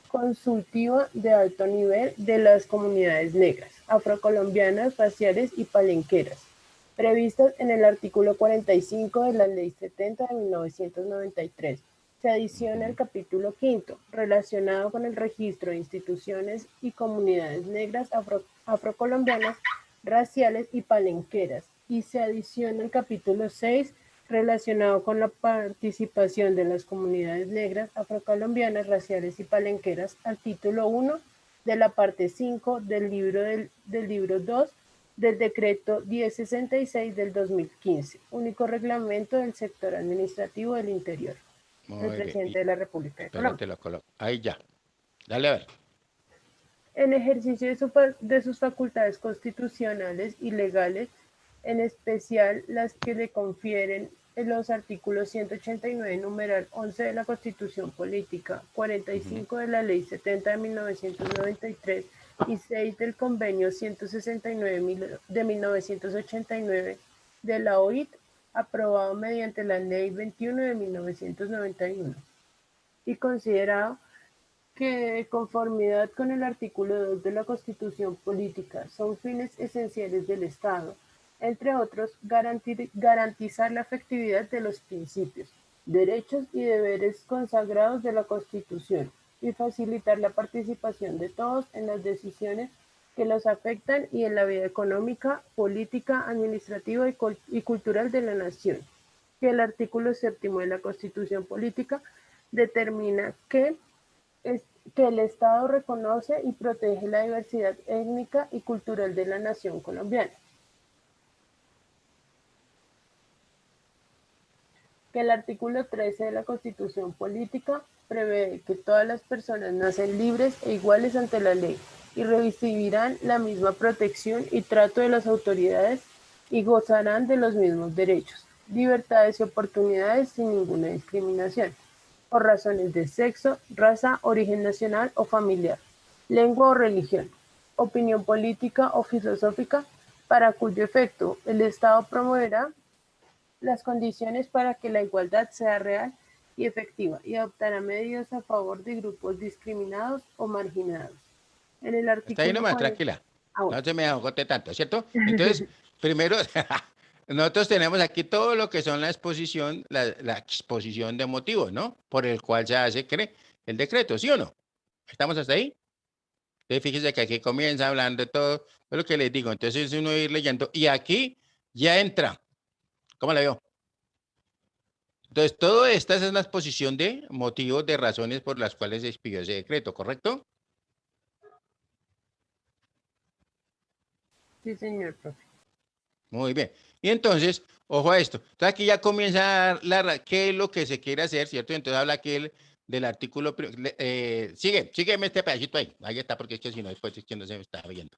Consultiva de Alto Nivel de las Comunidades Negras, Afrocolombianas, Raciales y Palenqueras, previstas en el artículo 45 de la Ley 70 de 1993. Se adiciona el capítulo 5, relacionado con el registro de instituciones y comunidades negras, afrocolombianas, raciales y palenqueras, y se adiciona el capítulo 6, relacionado con la participación de las comunidades negras, afrocolombianas, raciales y palenqueras, al título 1 de la parte 5 del libro 2 del decreto 1066 del 2015, único reglamento del sector administrativo del interior. Muy El bien. presidente de la República de Espérate, Colombia. lo coloco. Ahí ya. Dale a ver. En ejercicio de sus facultades constitucionales y legales, en especial las que le confieren en los artículos 189, numeral 11 de la Constitución Política, 45 de la Ley 70 de 1993 y 6 del Convenio 169 de 1989 de la OIT, aprobado mediante la Ley 21 de 1991, y considerado que de conformidad con el artículo 2 de la Constitución Política son fines esenciales del Estado, entre otros, garantizar la efectividad de los principios, derechos y deberes consagrados de la Constitución y facilitar la participación de todos en las decisiones que los afectan y en la vida económica, política, administrativa y cultural de la nación. Que el artículo 7 de la Constitución Política determina que el Estado reconoce y protege la diversidad étnica y cultural de la nación colombiana. Que el artículo 13 de la Constitución Política prevé que todas las personas nacen libres e iguales ante la ley y recibirán la misma protección y trato de las autoridades y gozarán de los mismos derechos, libertades y oportunidades sin ninguna discriminación, por razones de sexo, raza, origen nacional o familiar, lengua o religión, opinión política o filosófica, para cuyo efecto el Estado promoverá las condiciones para que la igualdad sea real y efectiva y adoptará medidas a favor de grupos discriminados o marginados. En el artículo Está ahí nomás, tranquila. No se me agote tanto, ¿cierto? Entonces, primero, nosotros tenemos aquí todo lo que son la exposición de motivos, ¿no? Por el cual se hace el decreto, ¿sí o no? ¿Estamos hasta ahí? Entonces, fíjese que aquí comienza hablando de todo, es lo que les digo. Entonces, uno ir leyendo, y aquí ya entra. ¿Cómo la veo? Entonces, todo esta es la exposición de motivos, de razones por las cuales se expidió ese decreto, ¿correcto? Sí, señor profe. Muy bien. Y entonces, ojo a esto. Entonces, aquí ya comienza qué es lo que se quiere hacer, ¿cierto? Entonces, habla aquí del artículo. Sígueme este pedacito ahí. Ahí está, porque es que si no, después es que no se me está viendo.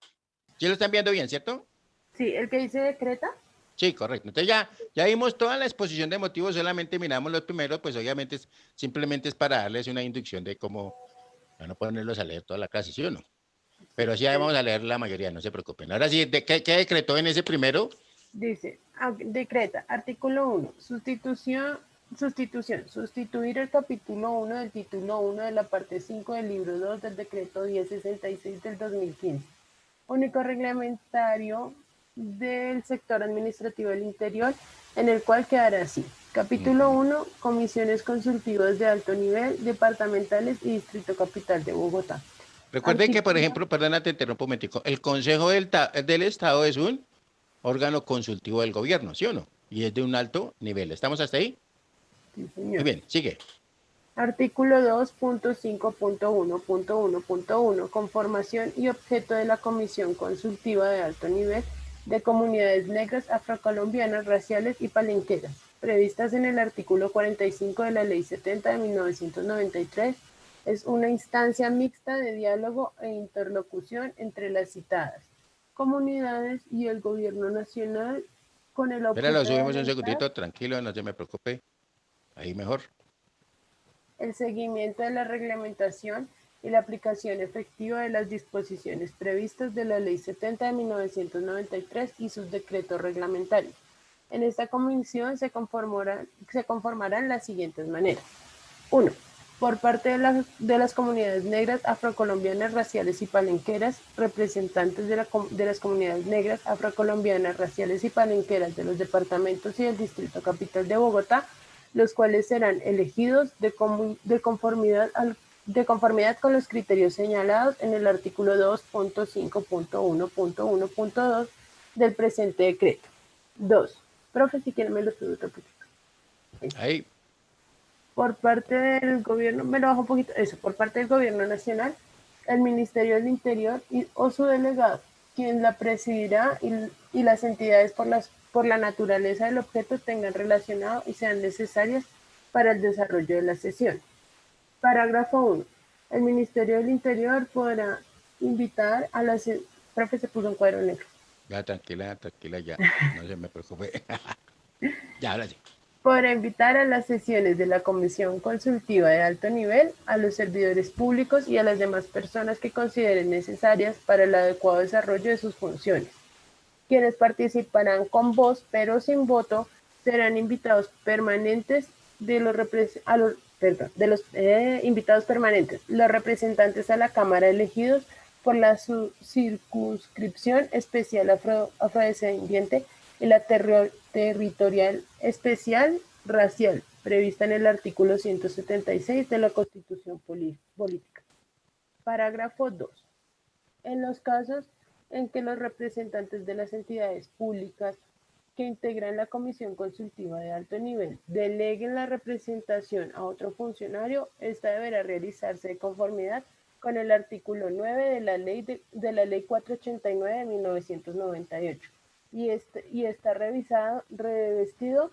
¿Sí lo están viendo bien, cierto? Sí, el que dice decreta. Sí, correcto. Entonces ya vimos toda la exposición de motivos, solamente miramos los primeros, pues obviamente simplemente es para darles una inducción de cómo, para no ponerlos a leer toda la clase, ¿sí o no? Pero sí vamos a leer la mayoría, no se preocupen. Ahora sí, ¿qué decretó en ese primero? Dice, decreta, artículo 1, sustituir el capítulo 1 del título 1 de la parte 5 del libro 2 del decreto 1066 del 2015, único reglamentario del sector administrativo del interior, en el cual quedará así. Capítulo 1, comisiones consultivas de alto nivel, departamentales y Distrito Capital de Bogotá. Recuerden que, por ejemplo, perdona, te interrumpo un momentico, el Consejo del Estado es un órgano consultivo del gobierno, ¿sí o no? Y es de un alto nivel. ¿Estamos hasta ahí? Sí, señor. Muy bien, sigue. Artículo 2.5.1.1.1. Conformación y objeto de la Comisión Consultiva de Alto Nivel de Comunidades Negras, Afrocolombianas, Raciales y Palenqueras, previstas en el artículo 45 de la Ley 70 de 1993, es una instancia mixta de diálogo e interlocución entre las citadas comunidades y el Gobierno Nacional con el Espera, objeto lo de subimos un alentar segundito, tranquilo, no se me preocupe. Ahí mejor. el seguimiento de la reglamentación y la aplicación efectiva de las disposiciones previstas de la Ley 70 de 1993 y sus decretos reglamentarios. En esta comisión se conformarán las siguientes maneras. 1. Por parte de las comunidades negras, afrocolombianas, raciales y palenqueras, representantes de las comunidades negras, afrocolombianas, raciales y palenqueras de los departamentos y del Distrito Capital de Bogotá, los cuales serán elegidos de conformidad con los criterios señalados en el artículo 2.5.1.1.2 del presente decreto. 2. Profe, si quieren me lo estudio otro poquito. Ahí. Por parte del gobierno, me lo bajo un poquito, eso, por parte del gobierno nacional, el Ministerio del Interior o su delegado, quien la presidirá y las entidades por la naturaleza del objeto tengan relacionado y sean necesarias para el desarrollo de la sesión. Parágrafo 1. El Ministerio del Interior podrá invitar a las... Profe, se puso un cuadro negro. Ya, tranquila, ya. No se me preocupe. Ya, ahora sí. Podrá invitar a las sesiones de la Comisión Consultiva de Alto Nivel a los servidores públicos y a las demás personas que consideren necesarias para el adecuado desarrollo de sus funciones. Quienes participarán con voz pero sin voto serán invitados permanentes invitados permanentes, los representantes a la Cámara elegidos por la circunscripción especial afrodescendiente y la territorial especial racial, prevista en el artículo 176 de la Constitución Política. Parágrafo 2. En los casos en que los representantes de las entidades públicas que integran la Comisión Consultiva de Alto Nivel deleguen la representación a otro funcionario, esta deberá realizarse de conformidad con el artículo 9 de la Ley 489 de 1998 y está revestido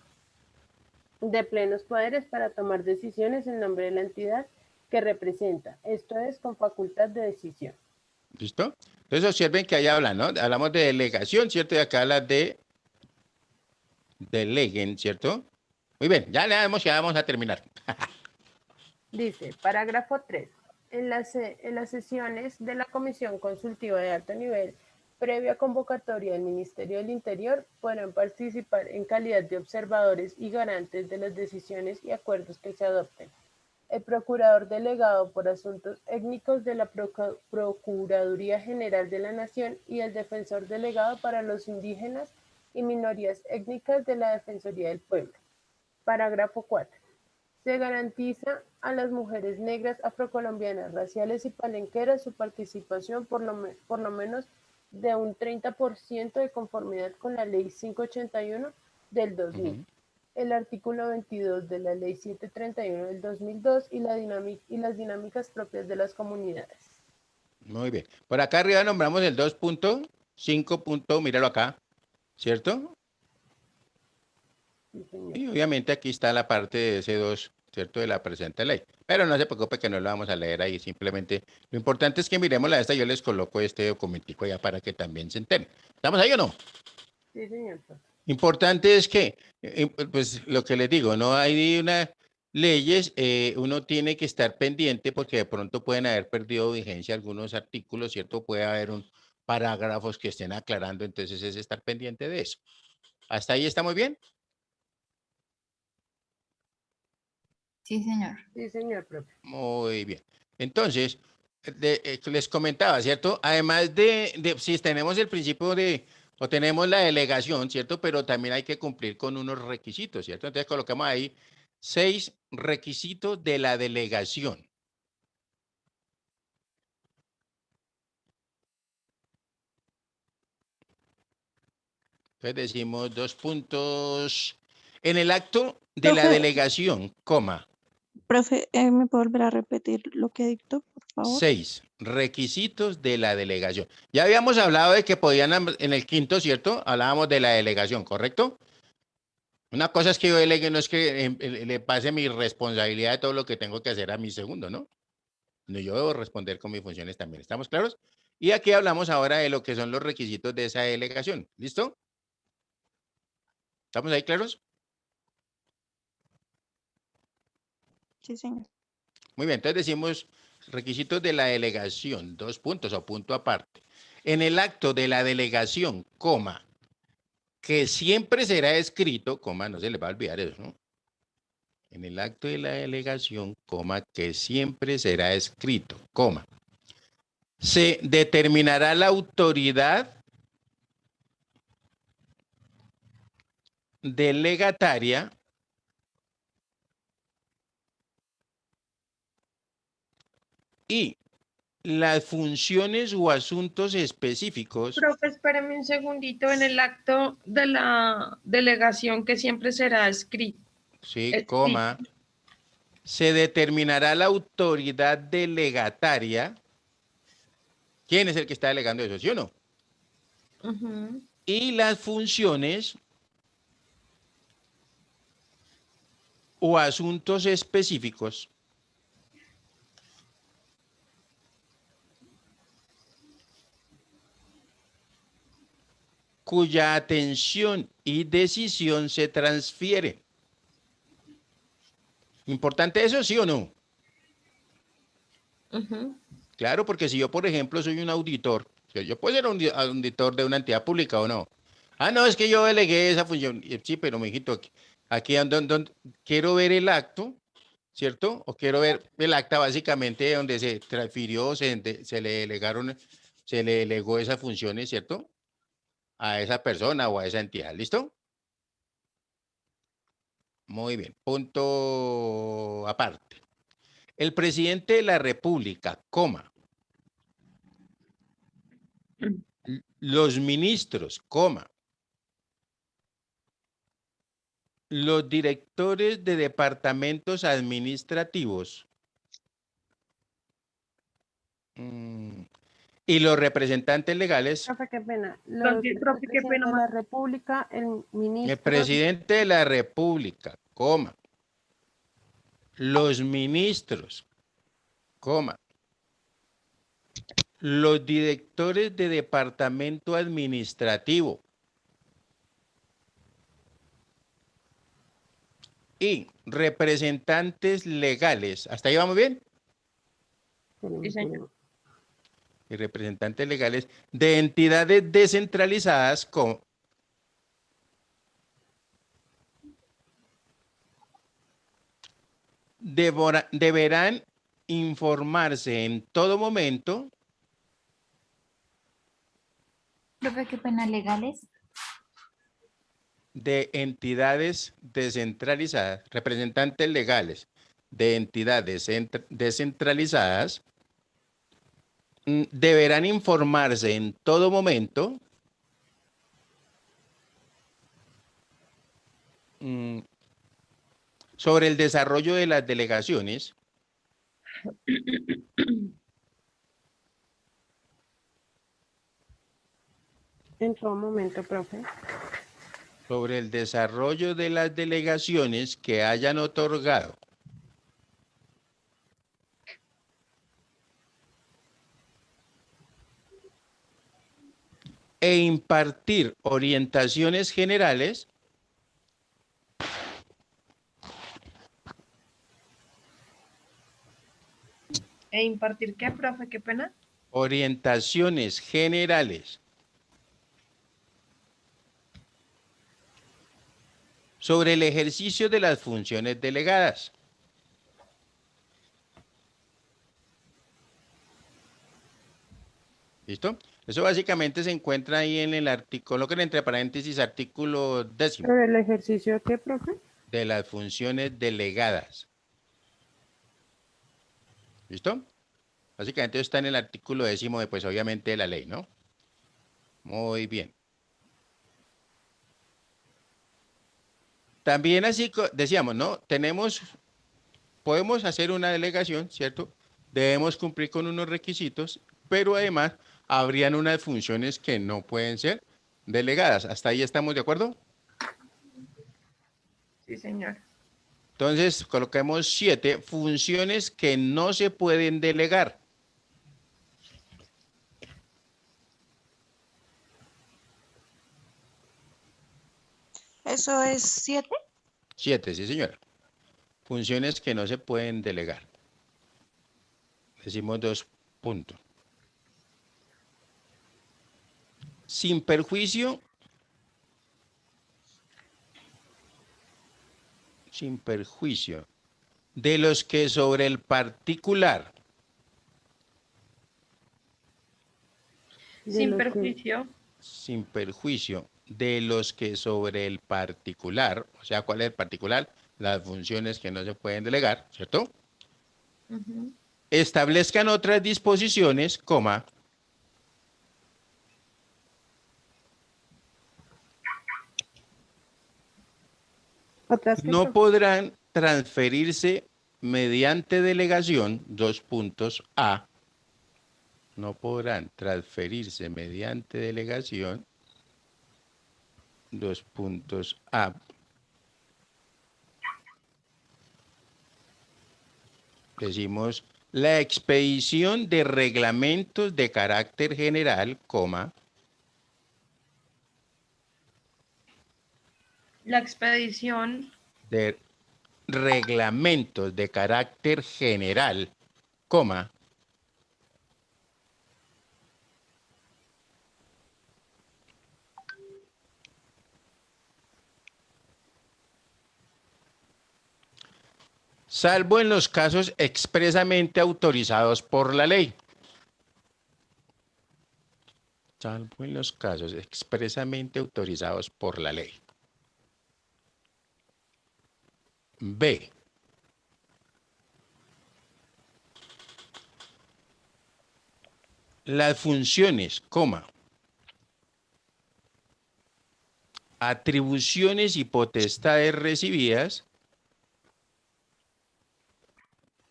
de plenos poderes para tomar decisiones en nombre de la entidad que representa, esto es, con facultad de decisión. ¿Listo? Entonces observen que ahí hablan, ¿no? Hablamos de delegación, ¿cierto? Y acá habla de deleguen, ¿cierto? Muy bien, ya vamos a terminar. Dice, parágrafo 3. En las sesiones de la Comisión Consultiva de Alto Nivel, previa convocatoria del Ministerio del Interior, podrán participar en calidad de observadores y garantes de las decisiones y acuerdos que se adopten. El Procurador Delegado por Asuntos Étnicos de la Procuraduría General de la Nación y el Defensor Delegado para los Indígenas y Minorías Étnicas de la Defensoría del Pueblo. Parágrafo 4. Se garantiza a las mujeres negras, afrocolombianas, raciales y palenqueras su participación por lo menos de un 30% de conformidad con la Ley 581 del 2000, el artículo 22 de la Ley 731 del 2002 y las dinámicas propias de las comunidades. Muy bien. Por acá arriba nombramos el 2.5. Míralo acá, ¿cierto? Sí, señor. Y obviamente aquí está la parte de ese 2, ¿cierto? De la presente ley. Pero no se preocupe que no lo vamos a leer ahí, simplemente lo importante es que miremos la esta, yo les coloco este documentico ya para que también se enteren. ¿Estamos ahí o no? Sí, señor. Importante es que, pues lo que les digo, no hay una leyes, uno tiene que estar pendiente porque de pronto pueden haber perdido vigencia algunos artículos, ¿cierto? Puede haber parágrafos que estén aclarando, entonces es estar pendiente de eso. ¿Hasta ahí está muy bien? Sí, señor. Sí, señor, profe. Muy bien. Entonces, les comentaba, ¿cierto? Además de si tenemos el principio o tenemos la delegación, ¿cierto? Pero también hay que cumplir con unos requisitos, ¿cierto? Entonces colocamos ahí 6 requisitos de la delegación. Entonces decimos 2 puntos. En el acto de la Profe. delegación, coma. Profe, ¿me puede volver a repetir lo que dictó, por favor? 6. Requisitos de la delegación. Ya habíamos hablado de que podían, en el quinto, ¿cierto? Hablábamos de la delegación, ¿correcto? Una cosa es que yo delegue, no es que le pase mi responsabilidad de todo lo que tengo que hacer a mi segundo, ¿no? No, yo debo responder con mis funciones también. ¿Estamos claros? Y aquí hablamos ahora de lo que son los requisitos de esa delegación. ¿Listo? ¿Estamos ahí claros? Sí, señor. Muy bien, entonces decimos requisitos de la delegación, 2 puntos o punto aparte. En el acto de la delegación, coma, que siempre será escrito, coma, no se le va a olvidar eso, ¿no? En el acto de la delegación, coma, que siempre será escrito, coma. Se determinará la autoridad delegataria y las funciones o asuntos específicos. Profe, espéreme un segundito en el acto de la delegación que siempre será escrito. Sí, coma. Se determinará la autoridad delegataria. ¿Quién es el que está delegando eso? ¿Sí o no? Y las funciones o asuntos específicos cuya atención y decisión se transfieren. ¿Importante eso, sí o no? Claro, porque si yo, por ejemplo, soy un auditor, yo puedo ser un auditor de una entidad pública o no. Ah, no, es que yo delegué esa función. Sí, pero mijito, aquí donde quiero ver el acto, ¿cierto? O quiero ver el acta básicamente donde se transfirió, se le delegaron, se le delegó esas funciones, ¿cierto? A esa persona o a esa entidad, ¿listo? Muy bien, punto aparte. El presidente de la República, coma. Los ministros, coma. Los directores de departamentos administrativos y los representantes legales. Profe, qué pena. Profe, qué pena. De la República, el ministro. El presidente de la República, coma. Los ministros, coma. Los directores de departamento administrativo y representantes legales. ¿Hasta ahí vamos bien? Sí, señor. Y representantes legales de entidades descentralizadas como deberán informarse en todo momento. Profe, qué pena, legales. De entidades descentralizadas, representantes legales de entidades descentralizadas, deberán informarse en todo momento sobre el desarrollo de las delegaciones En todo momento, profe. sobre el desarrollo de las delegaciones que hayan otorgado e impartir orientaciones generales ¿E impartir qué, profe? Qué pena. orientaciones generales sobre el ejercicio de las funciones delegadas. ¿Listo? Eso básicamente se encuentra ahí en el artículo, coloquen entre paréntesis artículo 10. ¿Pero el ejercicio qué, profe? De las funciones delegadas. ¿Listo? Básicamente eso está en el artículo 10 de, pues obviamente, de la ley, ¿no? Muy bien. También así decíamos, ¿no? Podemos hacer una delegación, ¿cierto? Debemos cumplir con unos requisitos, pero además habrían unas funciones que no pueden ser delegadas. ¿Hasta ahí estamos de acuerdo? Sí, señor. Entonces, coloquemos 7 funciones que no se pueden delegar. ¿Eso es 7? 7, sí, señora. Funciones que no se pueden delegar. Decimos 2 puntos. Sin perjuicio de los que sobre el particular Sin perjuicio. sin perjuicio de los que sobre el particular, o sea, ¿cuál es el particular? Las funciones que no se pueden delegar, ¿cierto? Ujú. Establezcan otras disposiciones, coma, Otras que no podrán transferirse mediante delegación, 2 puntos A, no podrán transferirse mediante delegación, 2 puntos A. Decimos la expedición de reglamentos de carácter general, coma, La expedición de reglamentos de carácter general, coma, salvo en los casos expresamente autorizados por la ley. Salvo en los casos expresamente autorizados por la ley. B. Las funciones, coma, atribuciones y potestades recibidas,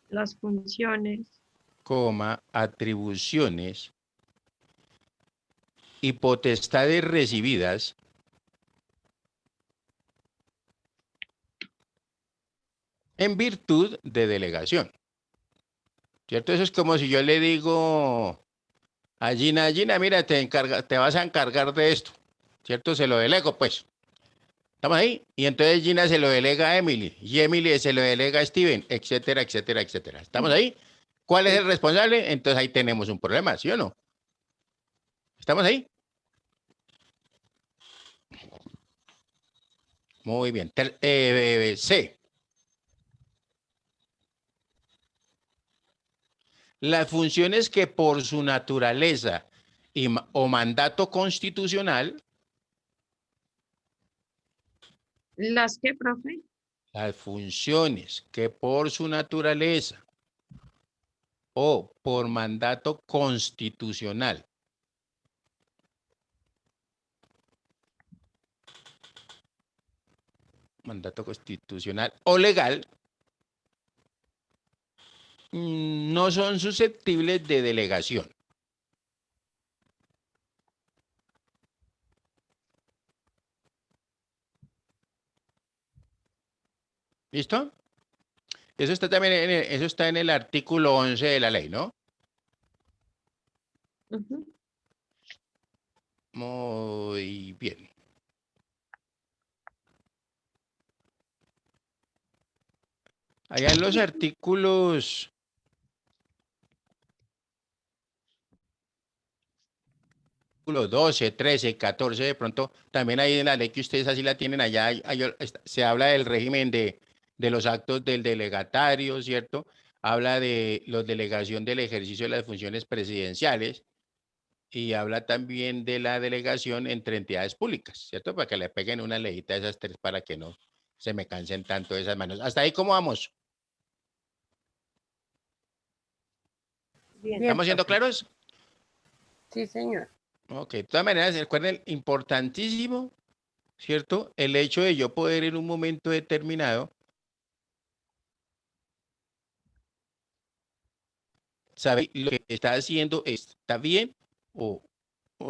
las funciones, coma, atribuciones y potestades recibidas en virtud de delegación. ¿Cierto? Eso es como si yo le digo a Gina, Gina, mira, te vas a encargar de esto. ¿Cierto? Se lo delego, pues. ¿Estamos ahí? Y entonces Gina se lo delega a Emily, y Emily se lo delega a Steven, etcétera, etcétera, etcétera. ¿Estamos ahí? ¿Cuál es el responsable? Entonces ahí tenemos un problema, ¿sí o no? ¿Estamos ahí? Muy bien. C. Las funciones que por su naturaleza o mandato constitucional, las que, profe, las funciones que por su naturaleza o por mandato constitucional o legal, no son susceptibles de delegación. ¿Listo? Eso está también eso está en el artículo 11 de la ley, ¿no? ujú, Muy bien. Allá en los artículos 12, 13, 14, de pronto, también ahí en la ley que ustedes así la tienen allá, se habla del régimen de los actos del delegatario, ¿cierto? Habla de la delegación del ejercicio de las funciones presidenciales y habla también de la delegación entre entidades públicas, ¿cierto? Para que le peguen una leyita a esas 3 para que no se me cansen tanto esas manos. ¿Hasta ahí cómo vamos? Bien, ¿Estamos siendo profe. claros? Sí, señor. Ok, de todas maneras, recuerden, importantísimo ¿cierto? El hecho de yo poder en un momento determinado saber lo que está haciendo está bien o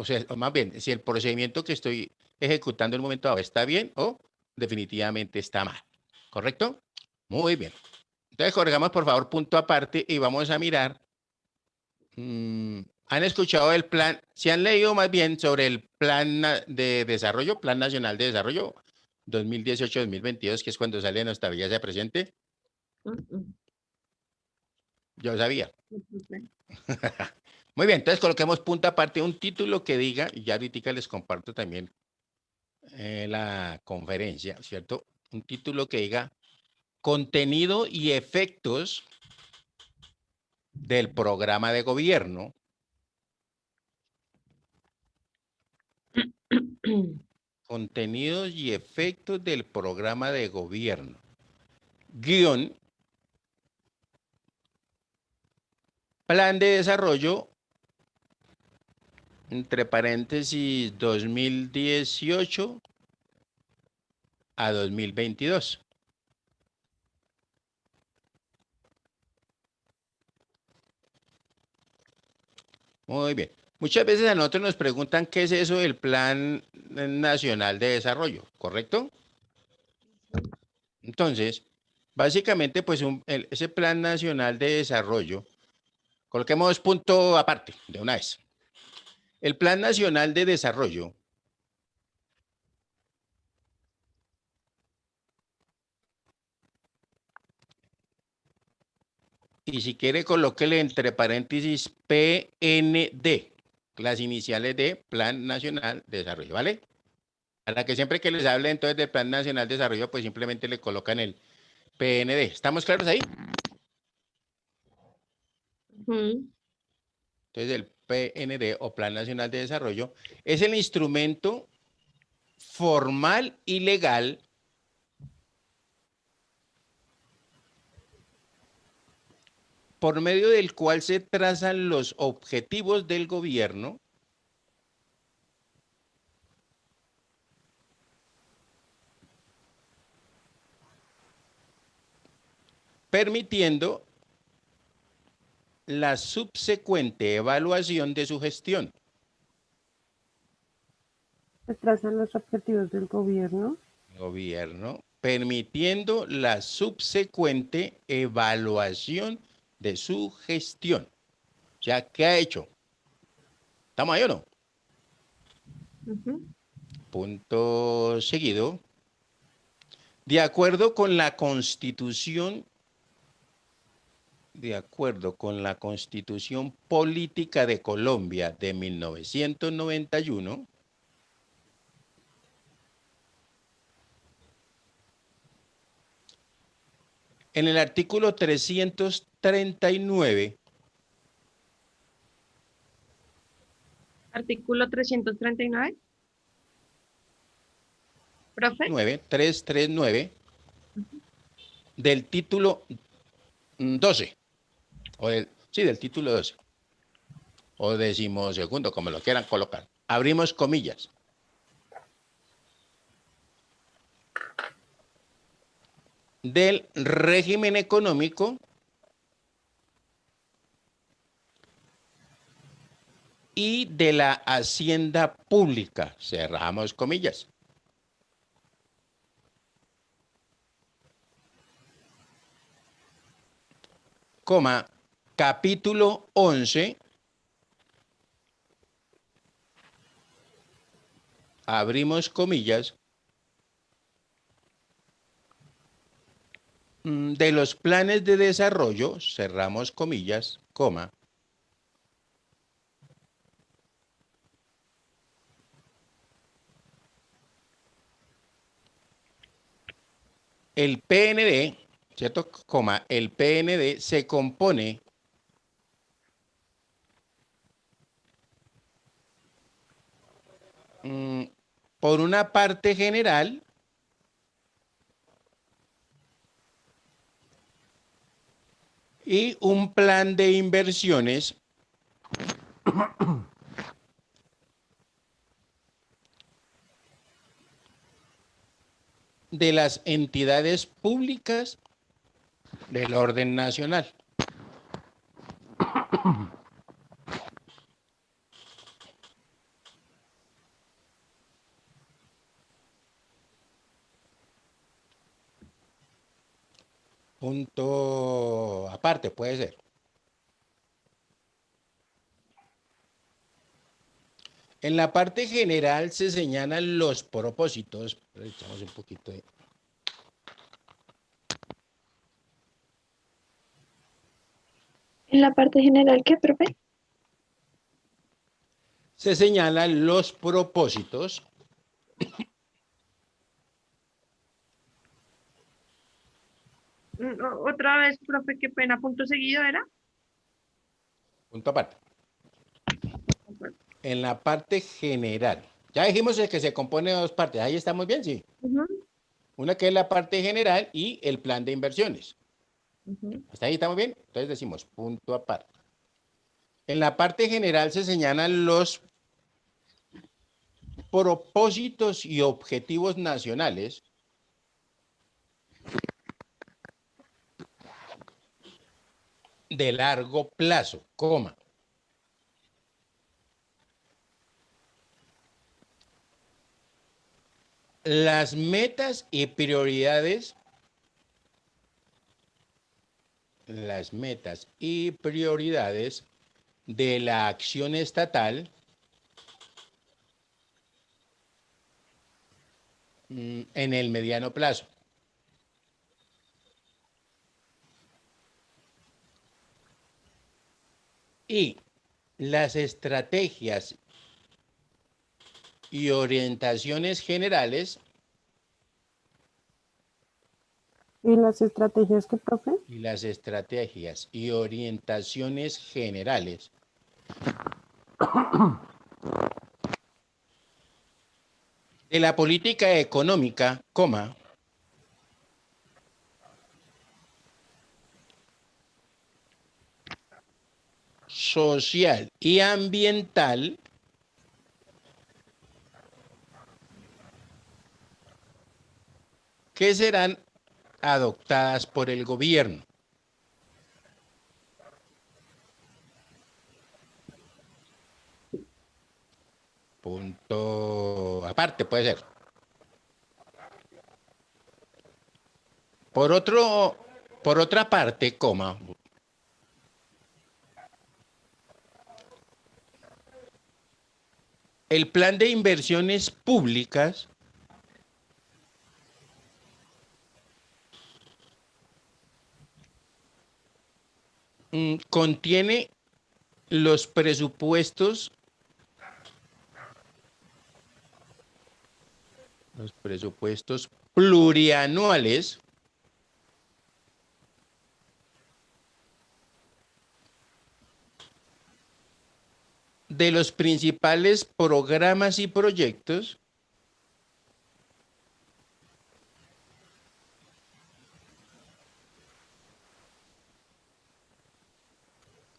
sea, o más bien, si el procedimiento que estoy ejecutando en un momento dado está bien o definitivamente está mal. ¿Correcto? Muy bien. Entonces, corregamos por favor punto aparte y vamos a mirar. ¿Han escuchado el plan? ¿Se han leído más bien sobre el plan de desarrollo, Plan Nacional de Desarrollo 2018-2022, que es cuando sale nuestra belleza presente? Yo sabía. Muy bien, entonces coloquemos punto aparte, un título que diga, y ya ahorita les comparto también la conferencia, ¿cierto? Un título que diga contenido y efectos del programa de gobierno. Contenidos y efectos del programa de gobierno. Guión. Plan de desarrollo, entre paréntesis, 2018 a 2022. Muy bien. Muchas veces a nosotros nos preguntan qué es eso del Plan Nacional de Desarrollo, ¿correcto? Entonces, básicamente, pues ese Plan Nacional de Desarrollo, coloquemos punto aparte de una vez. El Plan Nacional de Desarrollo y si quiere colóquele entre paréntesis PND, las iniciales de Plan Nacional de Desarrollo, ¿vale? Para que siempre que les hable entonces del Plan Nacional de Desarrollo, pues simplemente le colocan el PND. ¿Estamos claros ahí? Entonces el PND o Plan Nacional de Desarrollo es el instrumento formal y legal por medio del cual se trazan los objetivos del gobierno permitiendo la subsecuente evaluación de su gestión. Se trazan los objetivos del gobierno. Permitiendo la subsecuente evaluación de su gestión. O sea, ¿qué ha hecho? ¿Estamos ahí o no? Punto seguido. De acuerdo con la Constitución Política de Colombia de 1991, en el artículo 339. Artículo 339. Profe. 339 del título 12. Del título 12. O 12º, como lo quieran colocar. Abrimos comillas. Del régimen económico y de la hacienda pública. Cerramos comillas. Coma, capítulo 11, abrimos comillas, de los planes de desarrollo, cerramos comillas, coma, el PND, ¿cierto? Coma, el PND se compone por una parte general y un plan de inversiones de las entidades públicas del orden nacional. Punto aparte, puede ser. En la parte general se señalan los propósitos. Echamos un poquito de... En la parte general, ¿qué, profe? Se señalan los propósitos Otra vez, profe, qué pena, punto seguido era. punto aparte. En la parte general. Ya dijimos el que se compone de dos partes. Ahí estamos bien, sí. Una que es la parte general y el plan de inversiones. ¿Hasta ahí estamos bien? Entonces decimos punto aparte. En la parte general se señalan los propósitos y objetivos nacionales de largo plazo, coma. Las metas y prioridades, de la acción estatal en el mediano plazo. Y las estrategias y orientaciones generales. ¿Y las estrategias qué, profe? Y las estrategias y orientaciones generales de la política económica, coma, social y ambiental que serán adoptadas por el gobierno. Punto aparte, puede ser. Por otra parte, coma, el plan de inversiones públicas contiene los presupuestos plurianuales de los principales programas y proyectos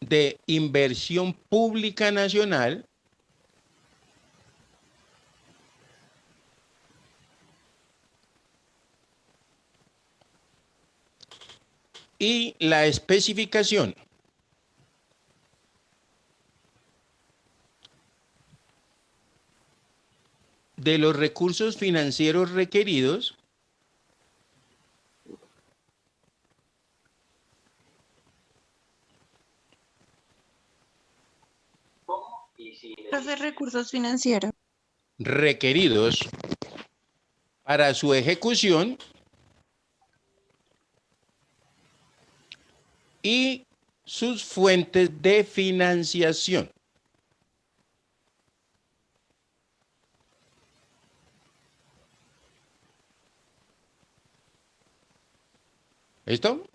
de inversión pública nacional y la especificación de los recursos financieros requeridos Profe, recursos financieros. para su ejecución y sus fuentes de financiación. ¿Listo?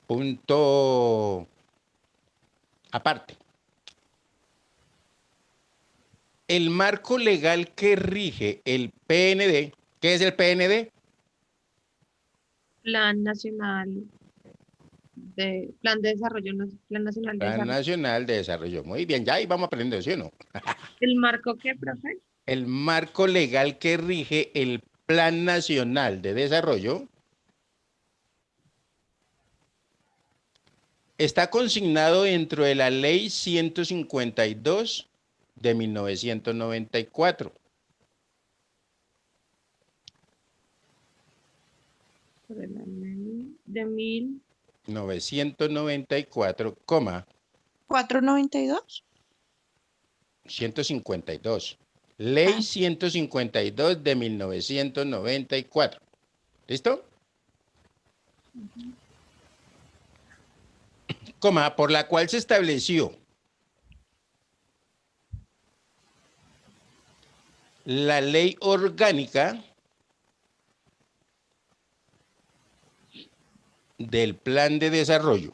Punto aparte. El marco legal que rige el PND, ¿qué es el PND? Plan Nacional Plan de Desarrollo, Plan Nacional de Plan Desarrollo. Nacional de Desarrollo. Muy bien, ya ahí vamos aprendiendo, ¿sí o no? ¿El marco qué, profe? El marco legal que rige el Plan Nacional de Desarrollo está consignado dentro de la Ley 152 de 1994. Sobre la ley de 1994, 492. 152. Ley 152 de 1994. ¿Listo? Por la cual se estableció la ley orgánica del Plan de Desarrollo.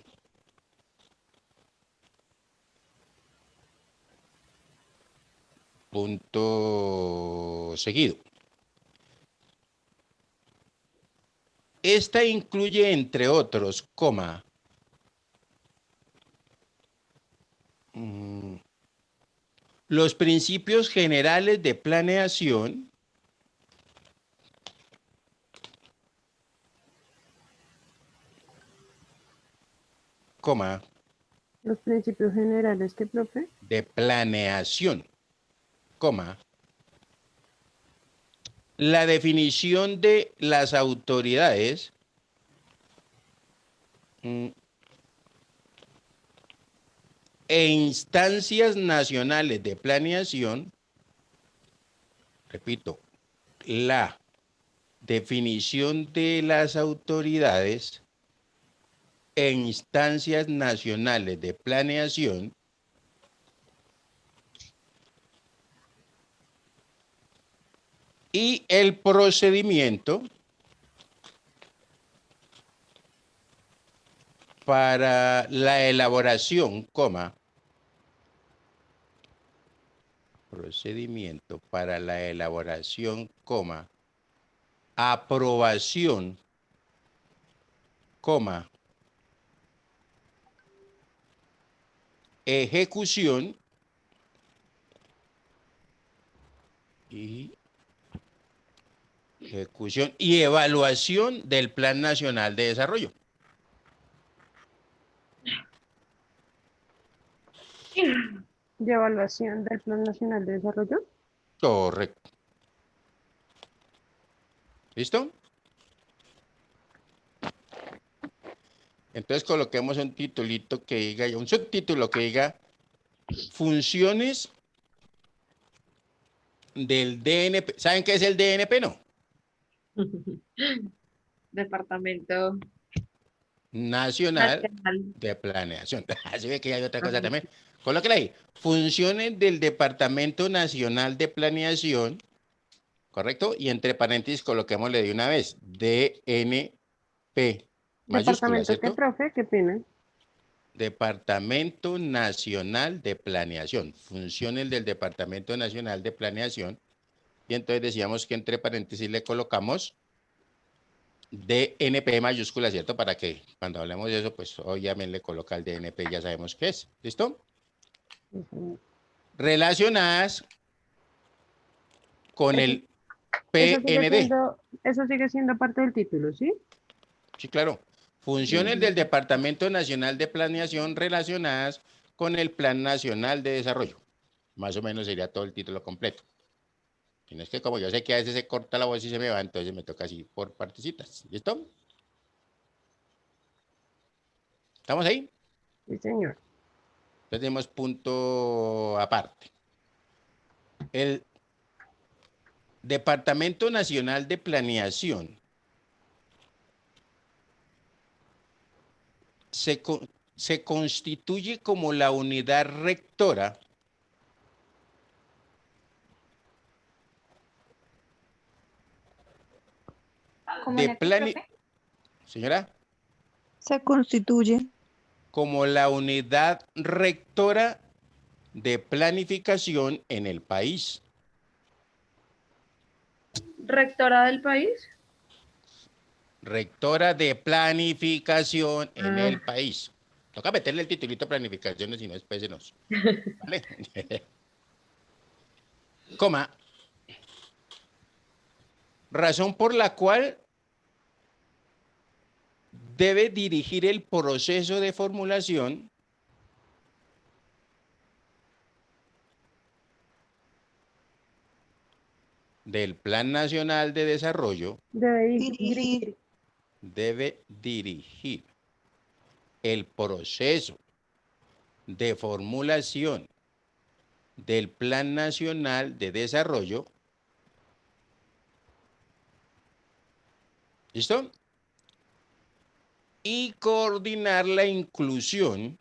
Punto seguido. Esta incluye, entre otros, los principios generales de planeación, Los principios generales, ¿qué, profe? de planeación, la definición de las autoridades e instancias nacionales de planeación, repito, la definición de las autoridades e instancias nacionales de planeación y el procedimiento para la elaboración, procedimiento para la elaboración, aprobación, ejecución y evaluación del Plan Nacional de Desarrollo. ¿De evaluación del Plan Nacional de Desarrollo? Correcto. ¿Listo? Entonces coloquemos un titulito que diga, un subtítulo que diga funciones del DNP. ¿Saben qué es el DNP, no? Departamento Nacional Nacional. de Planeación. Así ve que hay otra cosa también. Colóquela ahí. Funciones del Departamento Nacional de Planeación, ¿correcto? Y entre paréntesis coloquémosle de una vez, DNP. Mayúscula, ¿Departamento qué, ¿cierto? profe? ¿Qué pena? Departamento Nacional de Planeación. Funciones del Departamento Nacional de Planeación. Y entonces decíamos que entre paréntesis le colocamos DNP mayúscula, ¿cierto? Para que cuando hablemos de eso, pues obviamente le coloca el DNP, ya sabemos qué es. ¿Listo? Relacionadas con el PND. Eso sigue siendo parte del título, ¿sí? Sí, claro. Funciones del Departamento Nacional de Planeación relacionadas con el Plan Nacional de Desarrollo. Más o menos sería todo el título completo. Y no es que como yo sé que a veces se corta la voz y se me va, entonces me toca así por partecitas. ¿Listo? ¿Estamos ahí? Sí, señor. Entonces tenemos punto aparte. El Departamento Nacional de Planeación se constituye como la unidad rectora de planeación. Señora. Se constituye. Como la unidad rectora de planificación en el país. ¿Rectora del país? Rectora de planificación en el país. Toca meterle el titulito planificación, si no después se nos. ¿Vale? razón por la cual debe dirigir el proceso de formulación del Plan Nacional de Desarrollo, Dirigir. debe dirigir el proceso de formulación del Plan Nacional de Desarrollo. ¿Listo? Y coordinar la inclusión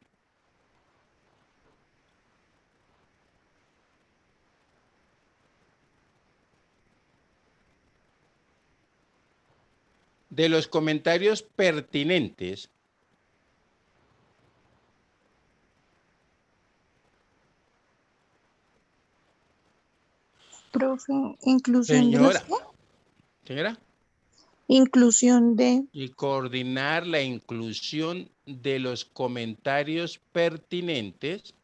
de los comentarios pertinentes Profe, inclusión de los Señora. Señora. inclusión de Y coordinar la inclusión de los comentarios pertinentes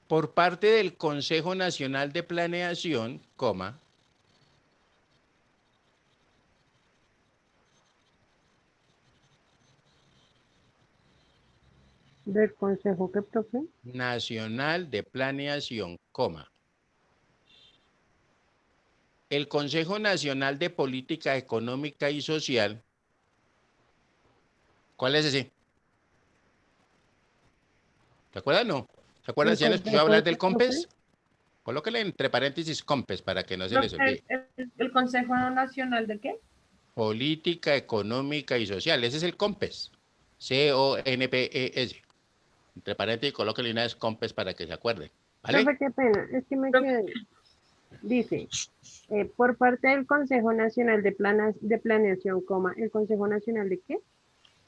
por parte del Consejo Nacional de Planeación, coma, ¿Del consejo qué, profe? Nacional de Planeación, coma. El Consejo Nacional de Política Económica y Social. ¿Cuál es ese? ¿Se acuerdan? No. ¿Se acuerdan? ¿El ¿Si han escuchado consejo hablar de del qué, profe? COMPES? Colóquenle entre paréntesis COMPES para que no se les olvide. ¿El Consejo Nacional de qué? Política Económica y Social. Ese es el COMPES. CONPES. Entre paréntesis, colóquenle una vez COMPES para que se acuerden. ¿Vale? Profe, qué pena, es que me quedé. Dice, por parte del Consejo Nacional de Planeación, coma, ¿el Consejo Nacional de qué?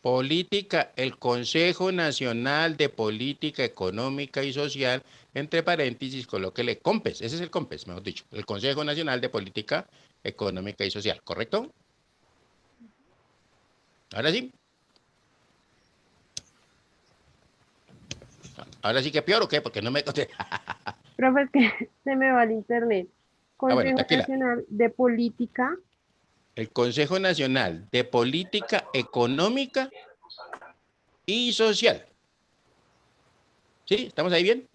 Política, el Consejo Nacional de Política Económica y Social, entre paréntesis, colóquele COMPES. Ese es el COMPES, mejor dicho. El Consejo Nacional de Política Económica y Social. ¿Correcto? Ahora sí. Ahora sí que peor o qué, porque no me conté. Profe, es que se me va el internet. Bueno, Consejo tranquila. Nacional de Política. El Consejo Nacional de Política Económica y Social. ¿Sí? ¿Estamos ahí bien?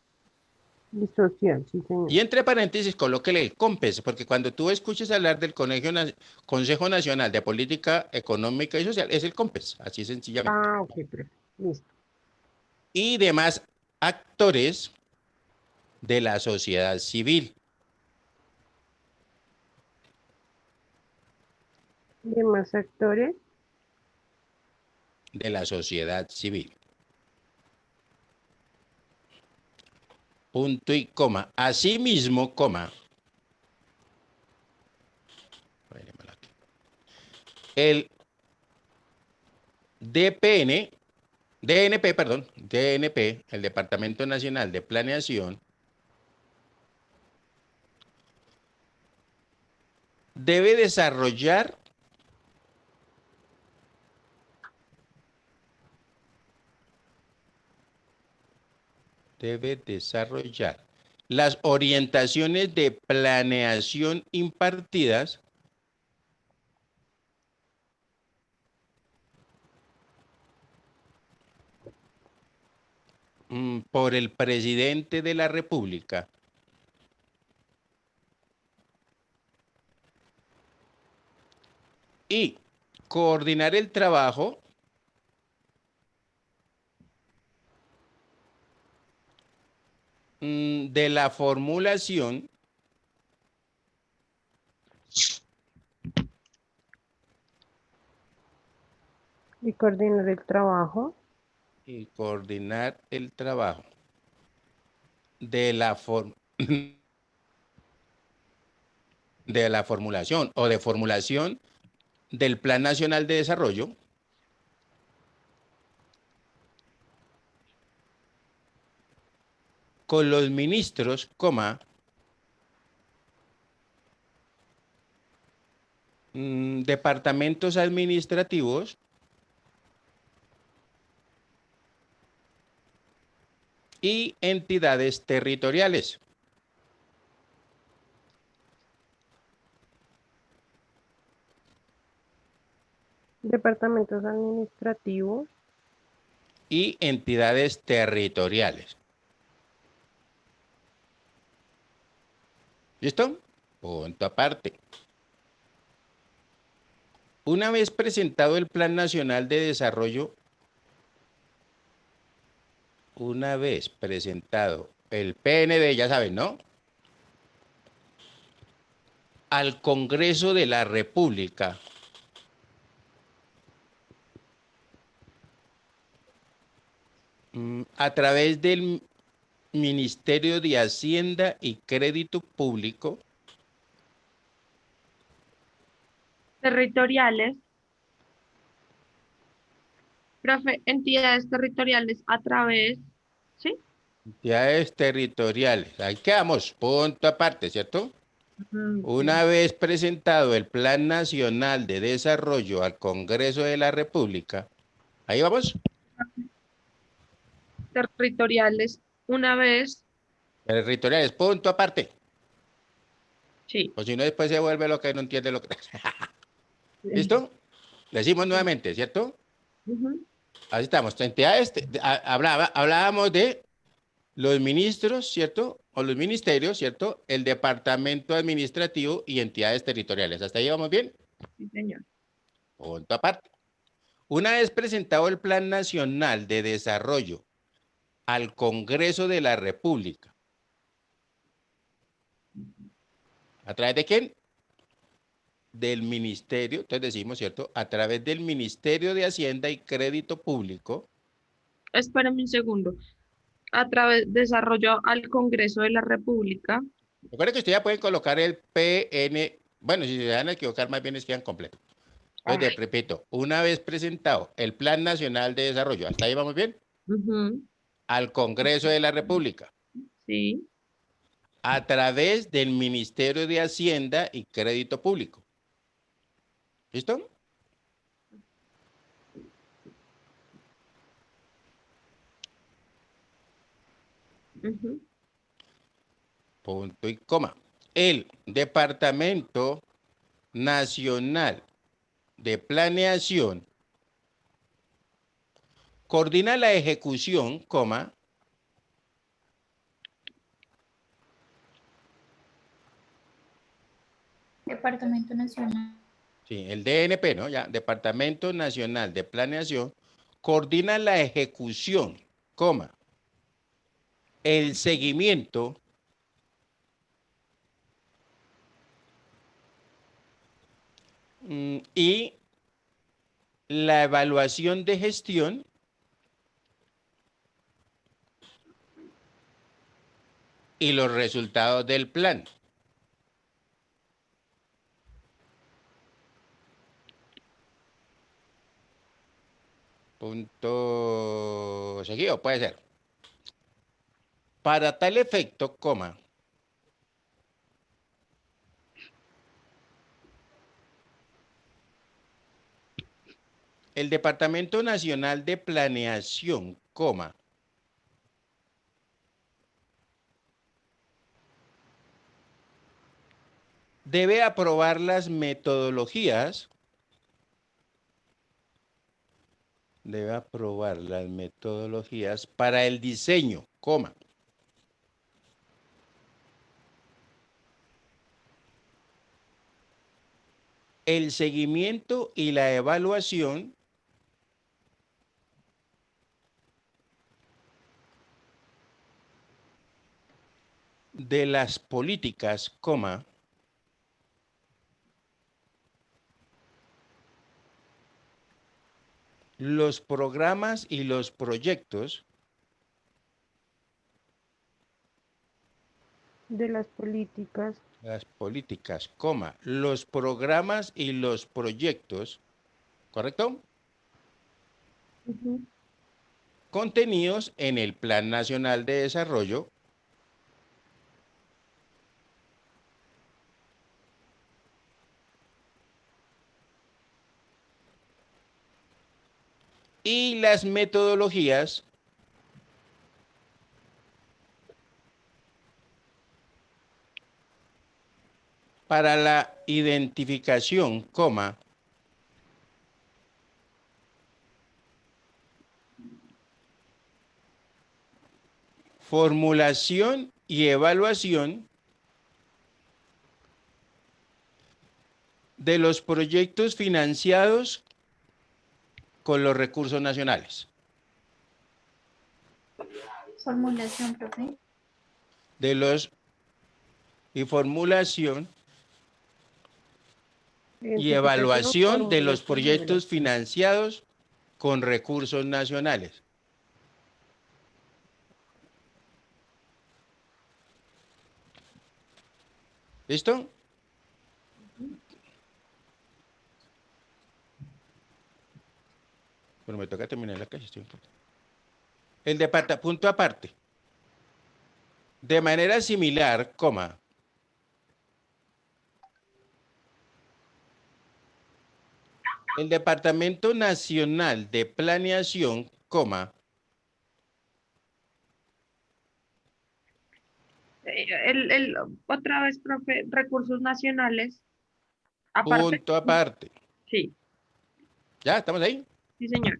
Y social, sí, señor. Y entre paréntesis, colóquele el COMPES, porque cuando tú escuches hablar del Consejo Nacional de Política Económica y Social, es el COMPES, así sencillamente. Ah, ok, profe. Listo. Y demás actores de la sociedad civil. Demás actores. De la sociedad civil. Punto y coma. Asimismo, coma. El DNP, el Departamento Nacional de Planeación, debe desarrollar las orientaciones de planeación impartidas por el presidente de la República y coordinar el trabajo de la formulación Y coordinar el trabajo. de la formulación o de formulación del Plan Nacional de Desarrollo con los ministros, departamentos administrativos y entidades territoriales. Departamentos administrativos. Y entidades territoriales. ¿Listo? Punto aparte. Una vez presentado el Plan Nacional de Desarrollo, una vez presentado el PND, ya saben, ¿no? Al Congreso de la República, a través del Ministerio de Hacienda y Crédito Público, Territoriales. Profe, entidades territoriales a través, ¿sí? entidades territoriales, ahí quedamos, punto aparte, ¿cierto? Una vez presentado el Plan Nacional de Desarrollo al Congreso de la República, ahí vamos. Territoriales, una vez, Territoriales, punto aparte. sí. O si no, después se vuelve lo que no entiende lo que... ¿Listo? Decimos nuevamente, ¿cierto? Así estamos. Entidades, hablábamos de los ministros, ¿cierto? O los ministerios, ¿cierto? El departamento administrativo y entidades territoriales. ¿Hasta ahí vamos bien? Sí, señor. Punto aparte. Una vez presentado el Plan Nacional de Desarrollo al Congreso de la República, ¿a través de quién? Del Ministerio, entonces decimos, ¿cierto? A través del Ministerio de Hacienda y Crédito Público. Espérame un segundo. A través de desarrollo al Congreso de la República. Recuerden que ustedes ya pueden colocar el PN, bueno, si se van a equivocar, más bien escriban completo. Entonces, repito, una vez presentado el Plan Nacional de Desarrollo, ¿hasta ahí vamos bien? Al Congreso de la República. Sí. A través del Ministerio de Hacienda y Crédito Público. ¿Listo? Punto y coma. El Departamento Nacional de Planeación coordina la ejecución, coma, Departamento Nacional. sí, el DNP, ¿no? Ya, Departamento Nacional de Planeación coordina la ejecución, coma, el seguimiento y la evaluación de gestión y los resultados del plan. Punto seguido, puede ser. Para tal efecto, coma, el Departamento Nacional de Planeación, coma, debe aprobar las metodologías, para el diseño, coma, el seguimiento y la evaluación de las políticas, coma, los programas y los proyectos De las políticas. coma, los programas y los proyectos, ¿correcto? Contenidos en el Plan Nacional de Desarrollo y las metodologías para la identificación, coma, formulación y evaluación de los proyectos financiados con los recursos nacionales. Formulación, profe. Y formulación y Identificación, evaluación de los formulación y proyectos evaluación. financiados con recursos nacionales. ¿Listo? Bueno, me toca terminar la calle. El departamento, punto aparte. De manera similar, coma, el Departamento Nacional de Planeación, coma, Otra vez, profe, recursos nacionales. Aparte. punto aparte. Sí, ¿Ya? ¿Estamos ahí? sí, señor.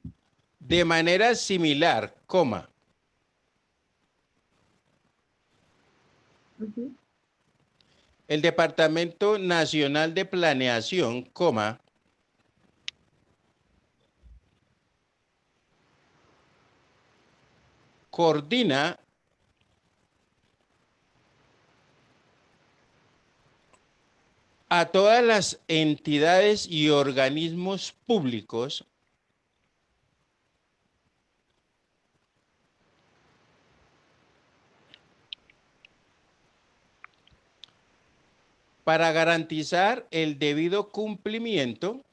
De manera similar, coma, Ujú. el Departamento Nacional de Planeación, coma, coordina a todas las entidades y organismos públicos para garantizar el debido cumplimiento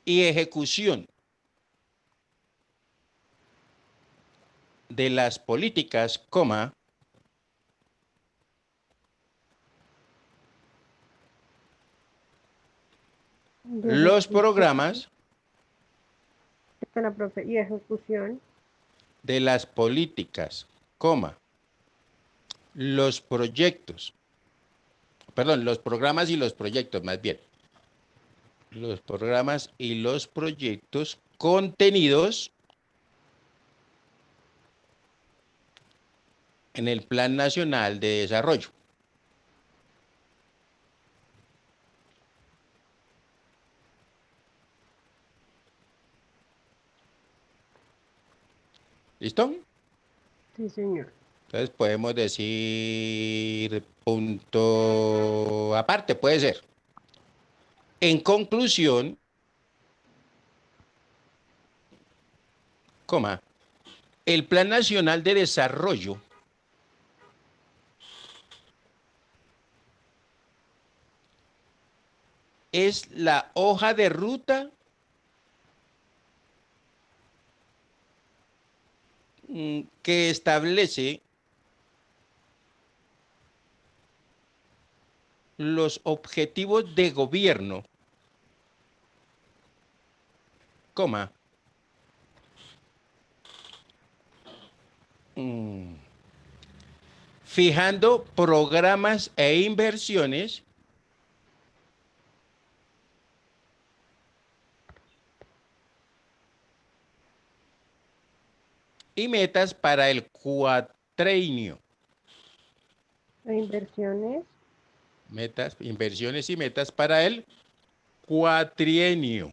y ejecución de las políticas, coma, los programas Espera, profe, y ejecución. de las políticas, coma, los proyectos, perdón, los programas y los proyectos, más bien. Los programas y los proyectos contenidos en el Plan Nacional de Desarrollo. ¿Listo? Sí, señor. Entonces podemos decir punto aparte, puede ser. En conclusión, coma, el Plan Nacional de Desarrollo es la hoja de ruta que establece los objetivos de gobierno, coma, fijando programas e inversiones y metas para el cuatrienio. E inversiones. Metas, inversiones y metas para el cuatrienio.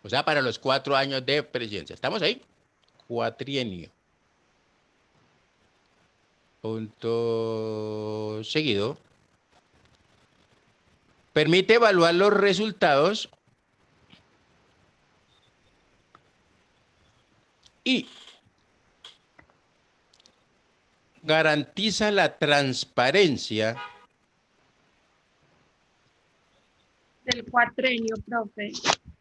O sea, para los 4 años de presidencia. ¿Estamos ahí? Cuatrienio. Punto seguido. Permite evaluar los resultados y garantiza la transparencia Del cuatrenio, profe.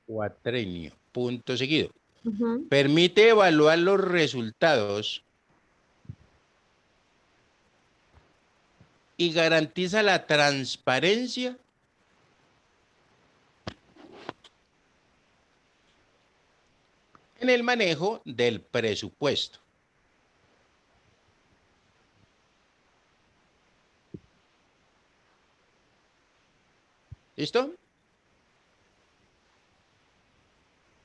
cuatrienio. Punto seguido. Ujú. Permite evaluar los resultados y garantiza la transparencia en el manejo del presupuesto. ¿Listo?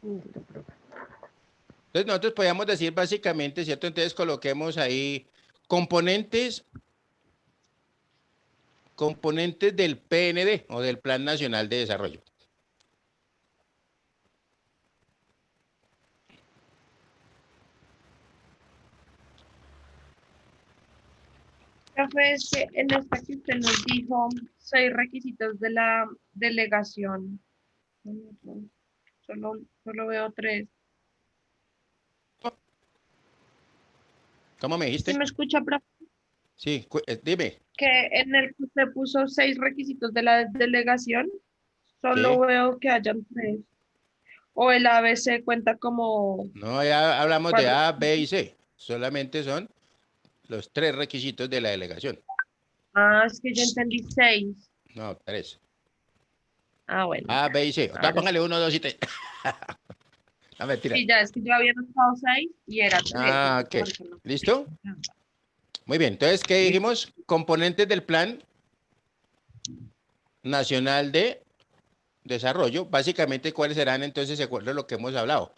Entonces nosotros podríamos decir básicamente, ¿cierto? Entonces coloquemos ahí componentes del PND o del Plan Nacional de Desarrollo. Profe, es que en esta que usted nos dijo, 6 requisitos de la delegación. Solo veo 3. ¿Cómo me dijiste? ¿Sí me escucha, profe? Sí, dime. Que en el que usted puso 6 requisitos de la delegación, solo Sí. veo que hayan 3. O el ABC cuenta como No, ya hablamos de 4. A, B y C. Solamente son los 3 requisitos de la delegación. Ah, es que yo entendí 6. No, 3. Ah, bueno. A, B y C. Ahora Póngale 1, 2 y 3. No, mentira. sí, ya es que yo había notado 6 y era 3. Ah, ok. ¿Listo? Muy bien. Entonces, ¿qué dijimos? Componentes del Plan Nacional de Desarrollo. Básicamente, ¿cuáles serán? Entonces, se acuerda lo que hemos hablado.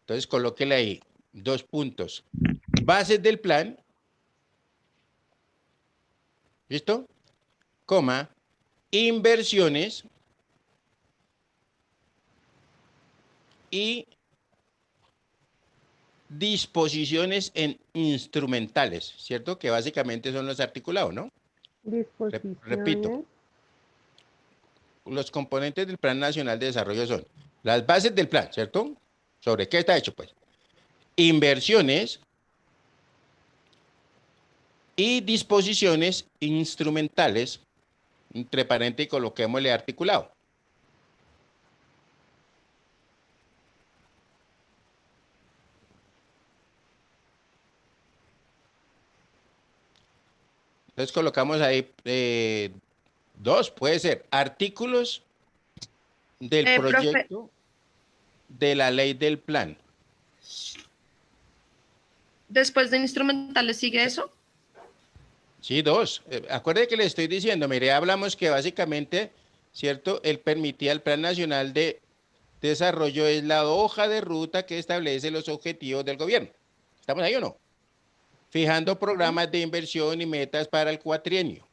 Entonces, colóquele ahí 2 puntos. Bases del plan. ¿Listo? Coma. Inversiones. Y disposiciones en instrumentales, ¿cierto? Que básicamente son los articulados, ¿no? Disposiciones. Repito, los componentes del Plan Nacional de Desarrollo son las bases del plan, ¿cierto? ¿Sobre qué está hecho, pues? Inversiones y disposiciones instrumentales, entre paréntesis, y coloquémosle articulado. Entonces colocamos ahí 2, puede ser artículos del proyecto de la ley del plan. Después de instrumentales, ¿sigue eso? Sí, 2. Acuérdate que le estoy diciendo, mire, hablamos que básicamente, ¿cierto? Él permitía el Plan Nacional de Desarrollo, es la hoja de ruta que establece los objetivos del gobierno. ¿Estamos ahí o no? Fijando programas de inversión y metas para el cuatrienio,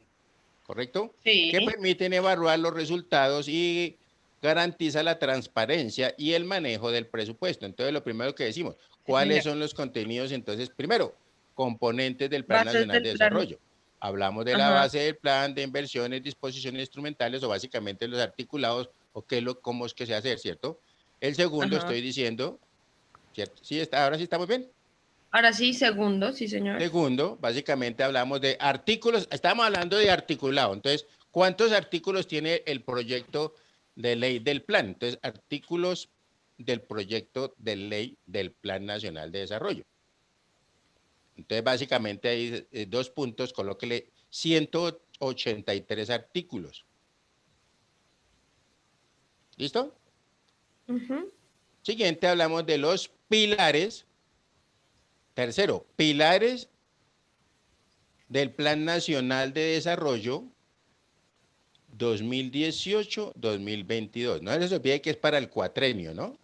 ¿correcto? Sí. Que permiten evaluar los resultados y garantiza la transparencia y el manejo del presupuesto. Entonces, lo primero que decimos, ¿cuáles son los contenidos? Entonces, primero, componentes del Plan Nacional de Desarrollo. Hablamos de la base del plan, de inversiones, disposiciones instrumentales o básicamente los articulados o cómo es que se hace, ¿cierto? El segundo, estoy diciendo, ¿cierto? ¿Sí ahora sí estamos bien? Ahora sí, segundo, sí, señor. Segundo, básicamente hablamos de artículos, estamos hablando de articulado. Entonces, ¿cuántos artículos tiene el proyecto de ley del plan? Entonces, artículos del proyecto de ley del Plan Nacional de Desarrollo. Entonces, básicamente hay 2 puntos, colóquele 183 artículos. ¿Listo? Siguiente, hablamos de los pilares. Tercero, pilares del Plan Nacional de Desarrollo 2018-2022. No se olvide que es para el cuatrenio, ¿no?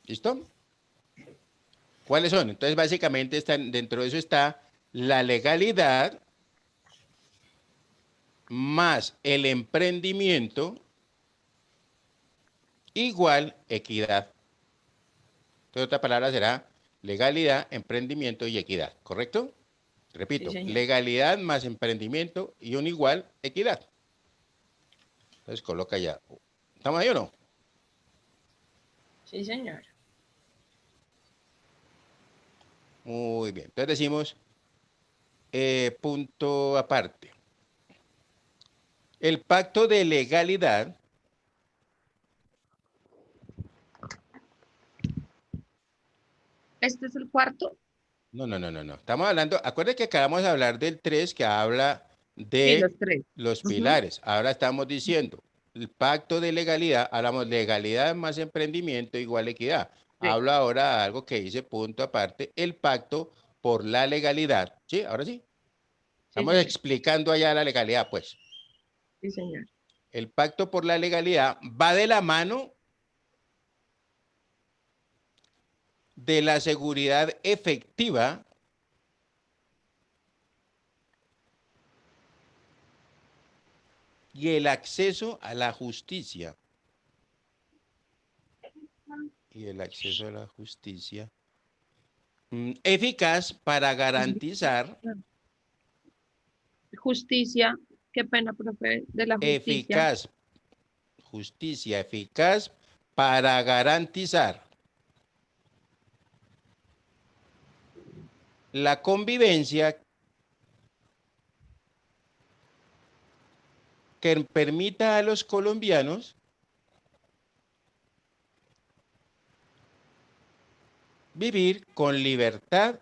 ¿Listo? ¿Cuáles son? Entonces, básicamente, dentro de eso está la legalidad más el emprendimiento igual equidad. Entonces, otra palabra será legalidad, emprendimiento y equidad, ¿correcto? Repito, sí, legalidad más emprendimiento y un igual equidad. Entonces, coloca ya. ¿Estamos ahí o no? Sí, señor. Muy bien. Entonces decimos, punto aparte. El pacto de legalidad ¿este es el cuarto? No. Estamos hablando, acuérdense que acabamos de hablar del 3 que habla de sí, los pilares. Ahora estamos diciendo el pacto de legalidad, hablamos legalidad más emprendimiento igual equidad. Sí. Hablo ahora de algo que dice punto aparte, el pacto por la legalidad. ¿Sí? Ahora sí. Sí, Estamos señor. explicando allá la legalidad, pues. Sí, señor. El pacto por la legalidad va de la mano de la seguridad efectiva y el acceso a la justicia. Y el acceso a la justicia eficaz para garantizar Justicia, qué pena, profe, de la justicia. justicia eficaz para garantizar la convivencia que permita a los colombianos vivir con libertad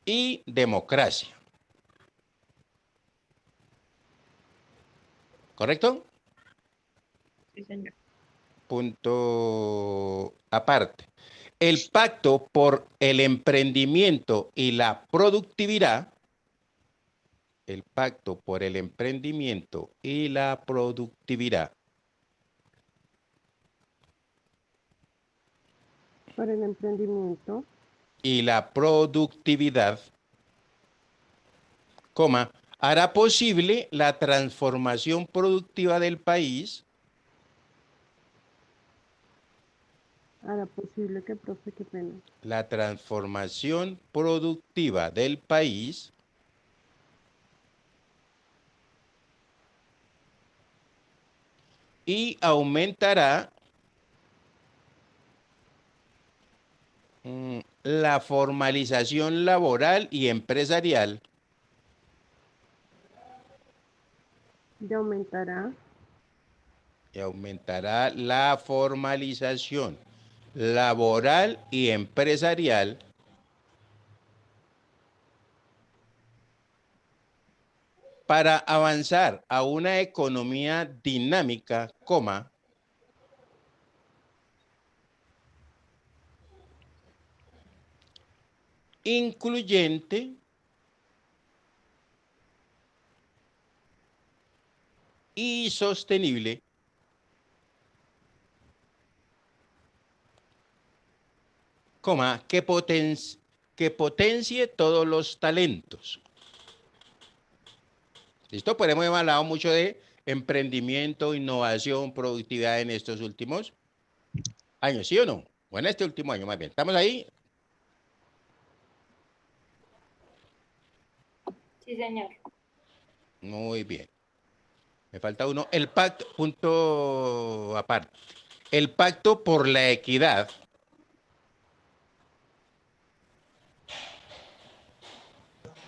y democracia. ¿Correcto? Sí, señor. Punto aparte. El pacto por el emprendimiento y la productividad, el pacto por el emprendimiento y la productividad, Por el emprendimiento. coma, hará posible la transformación productiva del país. Hará posible que, profe, qué pena. La transformación productiva del país y aumentará la formalización laboral y empresarial. Y aumentará Y aumentará la formalización laboral y empresarial para avanzar a una economía dinámica, coma, incluyente y sostenible, coma, que potencie todos los talentos. ¿Listo? Pues hemos hablado mucho de emprendimiento, innovación, productividad en estos últimos años, ¿sí o no? O en este último año más bien. ¿Estamos ahí? Sí, señor. Muy bien. Me falta uno. El pacto, punto aparte. El pacto por la equidad.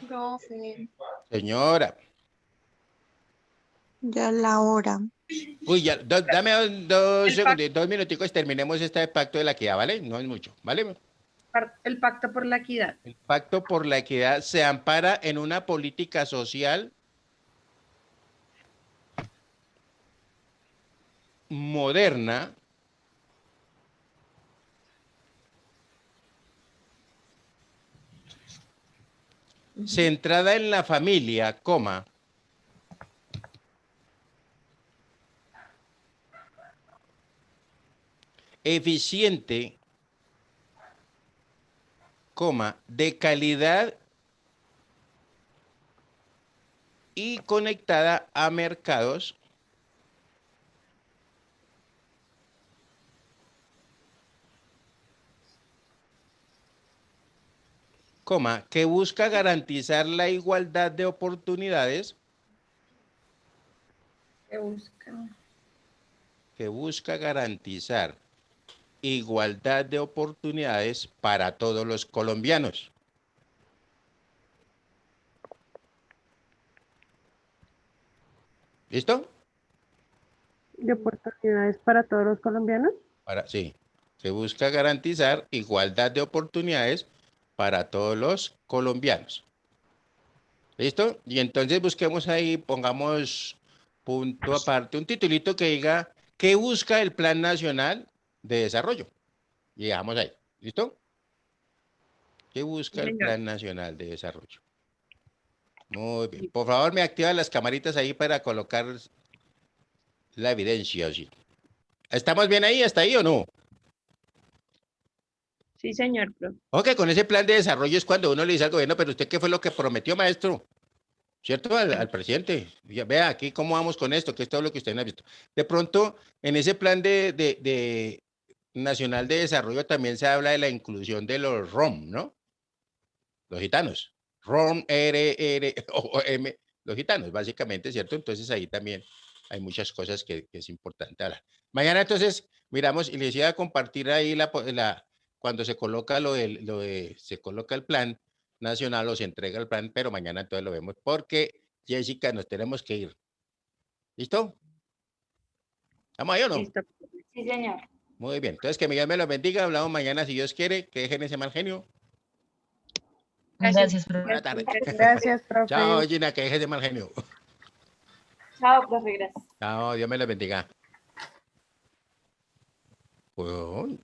Profe, Señora. Ya la hora. Uy, ya, dame dos segundos, 2 minuticos, terminemos este pacto de la equidad, ¿vale? No es mucho, ¿vale? El pacto por la equidad. El pacto por la equidad se ampara en una política social moderna centrada en la familia, coma, eficiente, coma, de calidad y conectada a mercados coma, que busca garantizar la igualdad de oportunidades, que busca garantizar igualdad de oportunidades para todos los colombianos. ¿Listo? de oportunidades para todos los colombianos. Sí, se busca garantizar igualdad de oportunidades para todos los colombianos. ¿Listo? Y entonces busquemos ahí, pongamos punto aparte, un titulito que diga ¿qué busca el Plan Nacional de Desarrollo? Y dejamos ahí. ¿Listo? ¿Qué busca el Plan Nacional de Desarrollo? Muy bien. Por favor, me activan las camaritas ahí para colocar la evidencia. ¿Sí? ¿Estamos bien ahí? ¿Hasta ahí o no? Sí, señor, profe. Ok, con ese plan de desarrollo es cuando uno le dice al gobierno, pero usted qué fue lo que prometió, maestro, ¿cierto? Al presidente. Ya, vea aquí cómo vamos con esto, que es todo lo que usted no ha visto. De pronto, en ese plan de nacional de desarrollo también se habla de la inclusión de los ROM, ¿no? Los gitanos. ROM, R-R-O-M, los gitanos, básicamente, ¿cierto? Entonces ahí también hay muchas cosas que es importante hablar. Mañana entonces miramos y les iba a compartir ahí cuando se coloca se coloca el plan nacional o se entrega el plan, pero mañana entonces lo vemos porque, Jessica, nos tenemos que ir. ¿Listo? ¿Estamos ahí o no? Listo. Sí, señor. Muy bien. Entonces, que Miguel me los bendiga. Hablamos mañana, si Dios quiere. Que dejen ese mal genio. Gracias, profe. Buenas tardes. Gracias, profe. Chao, Gina, que dejes ese mal genio. Chao, profe, gracias. Chao, Dios me los bendiga. Pues,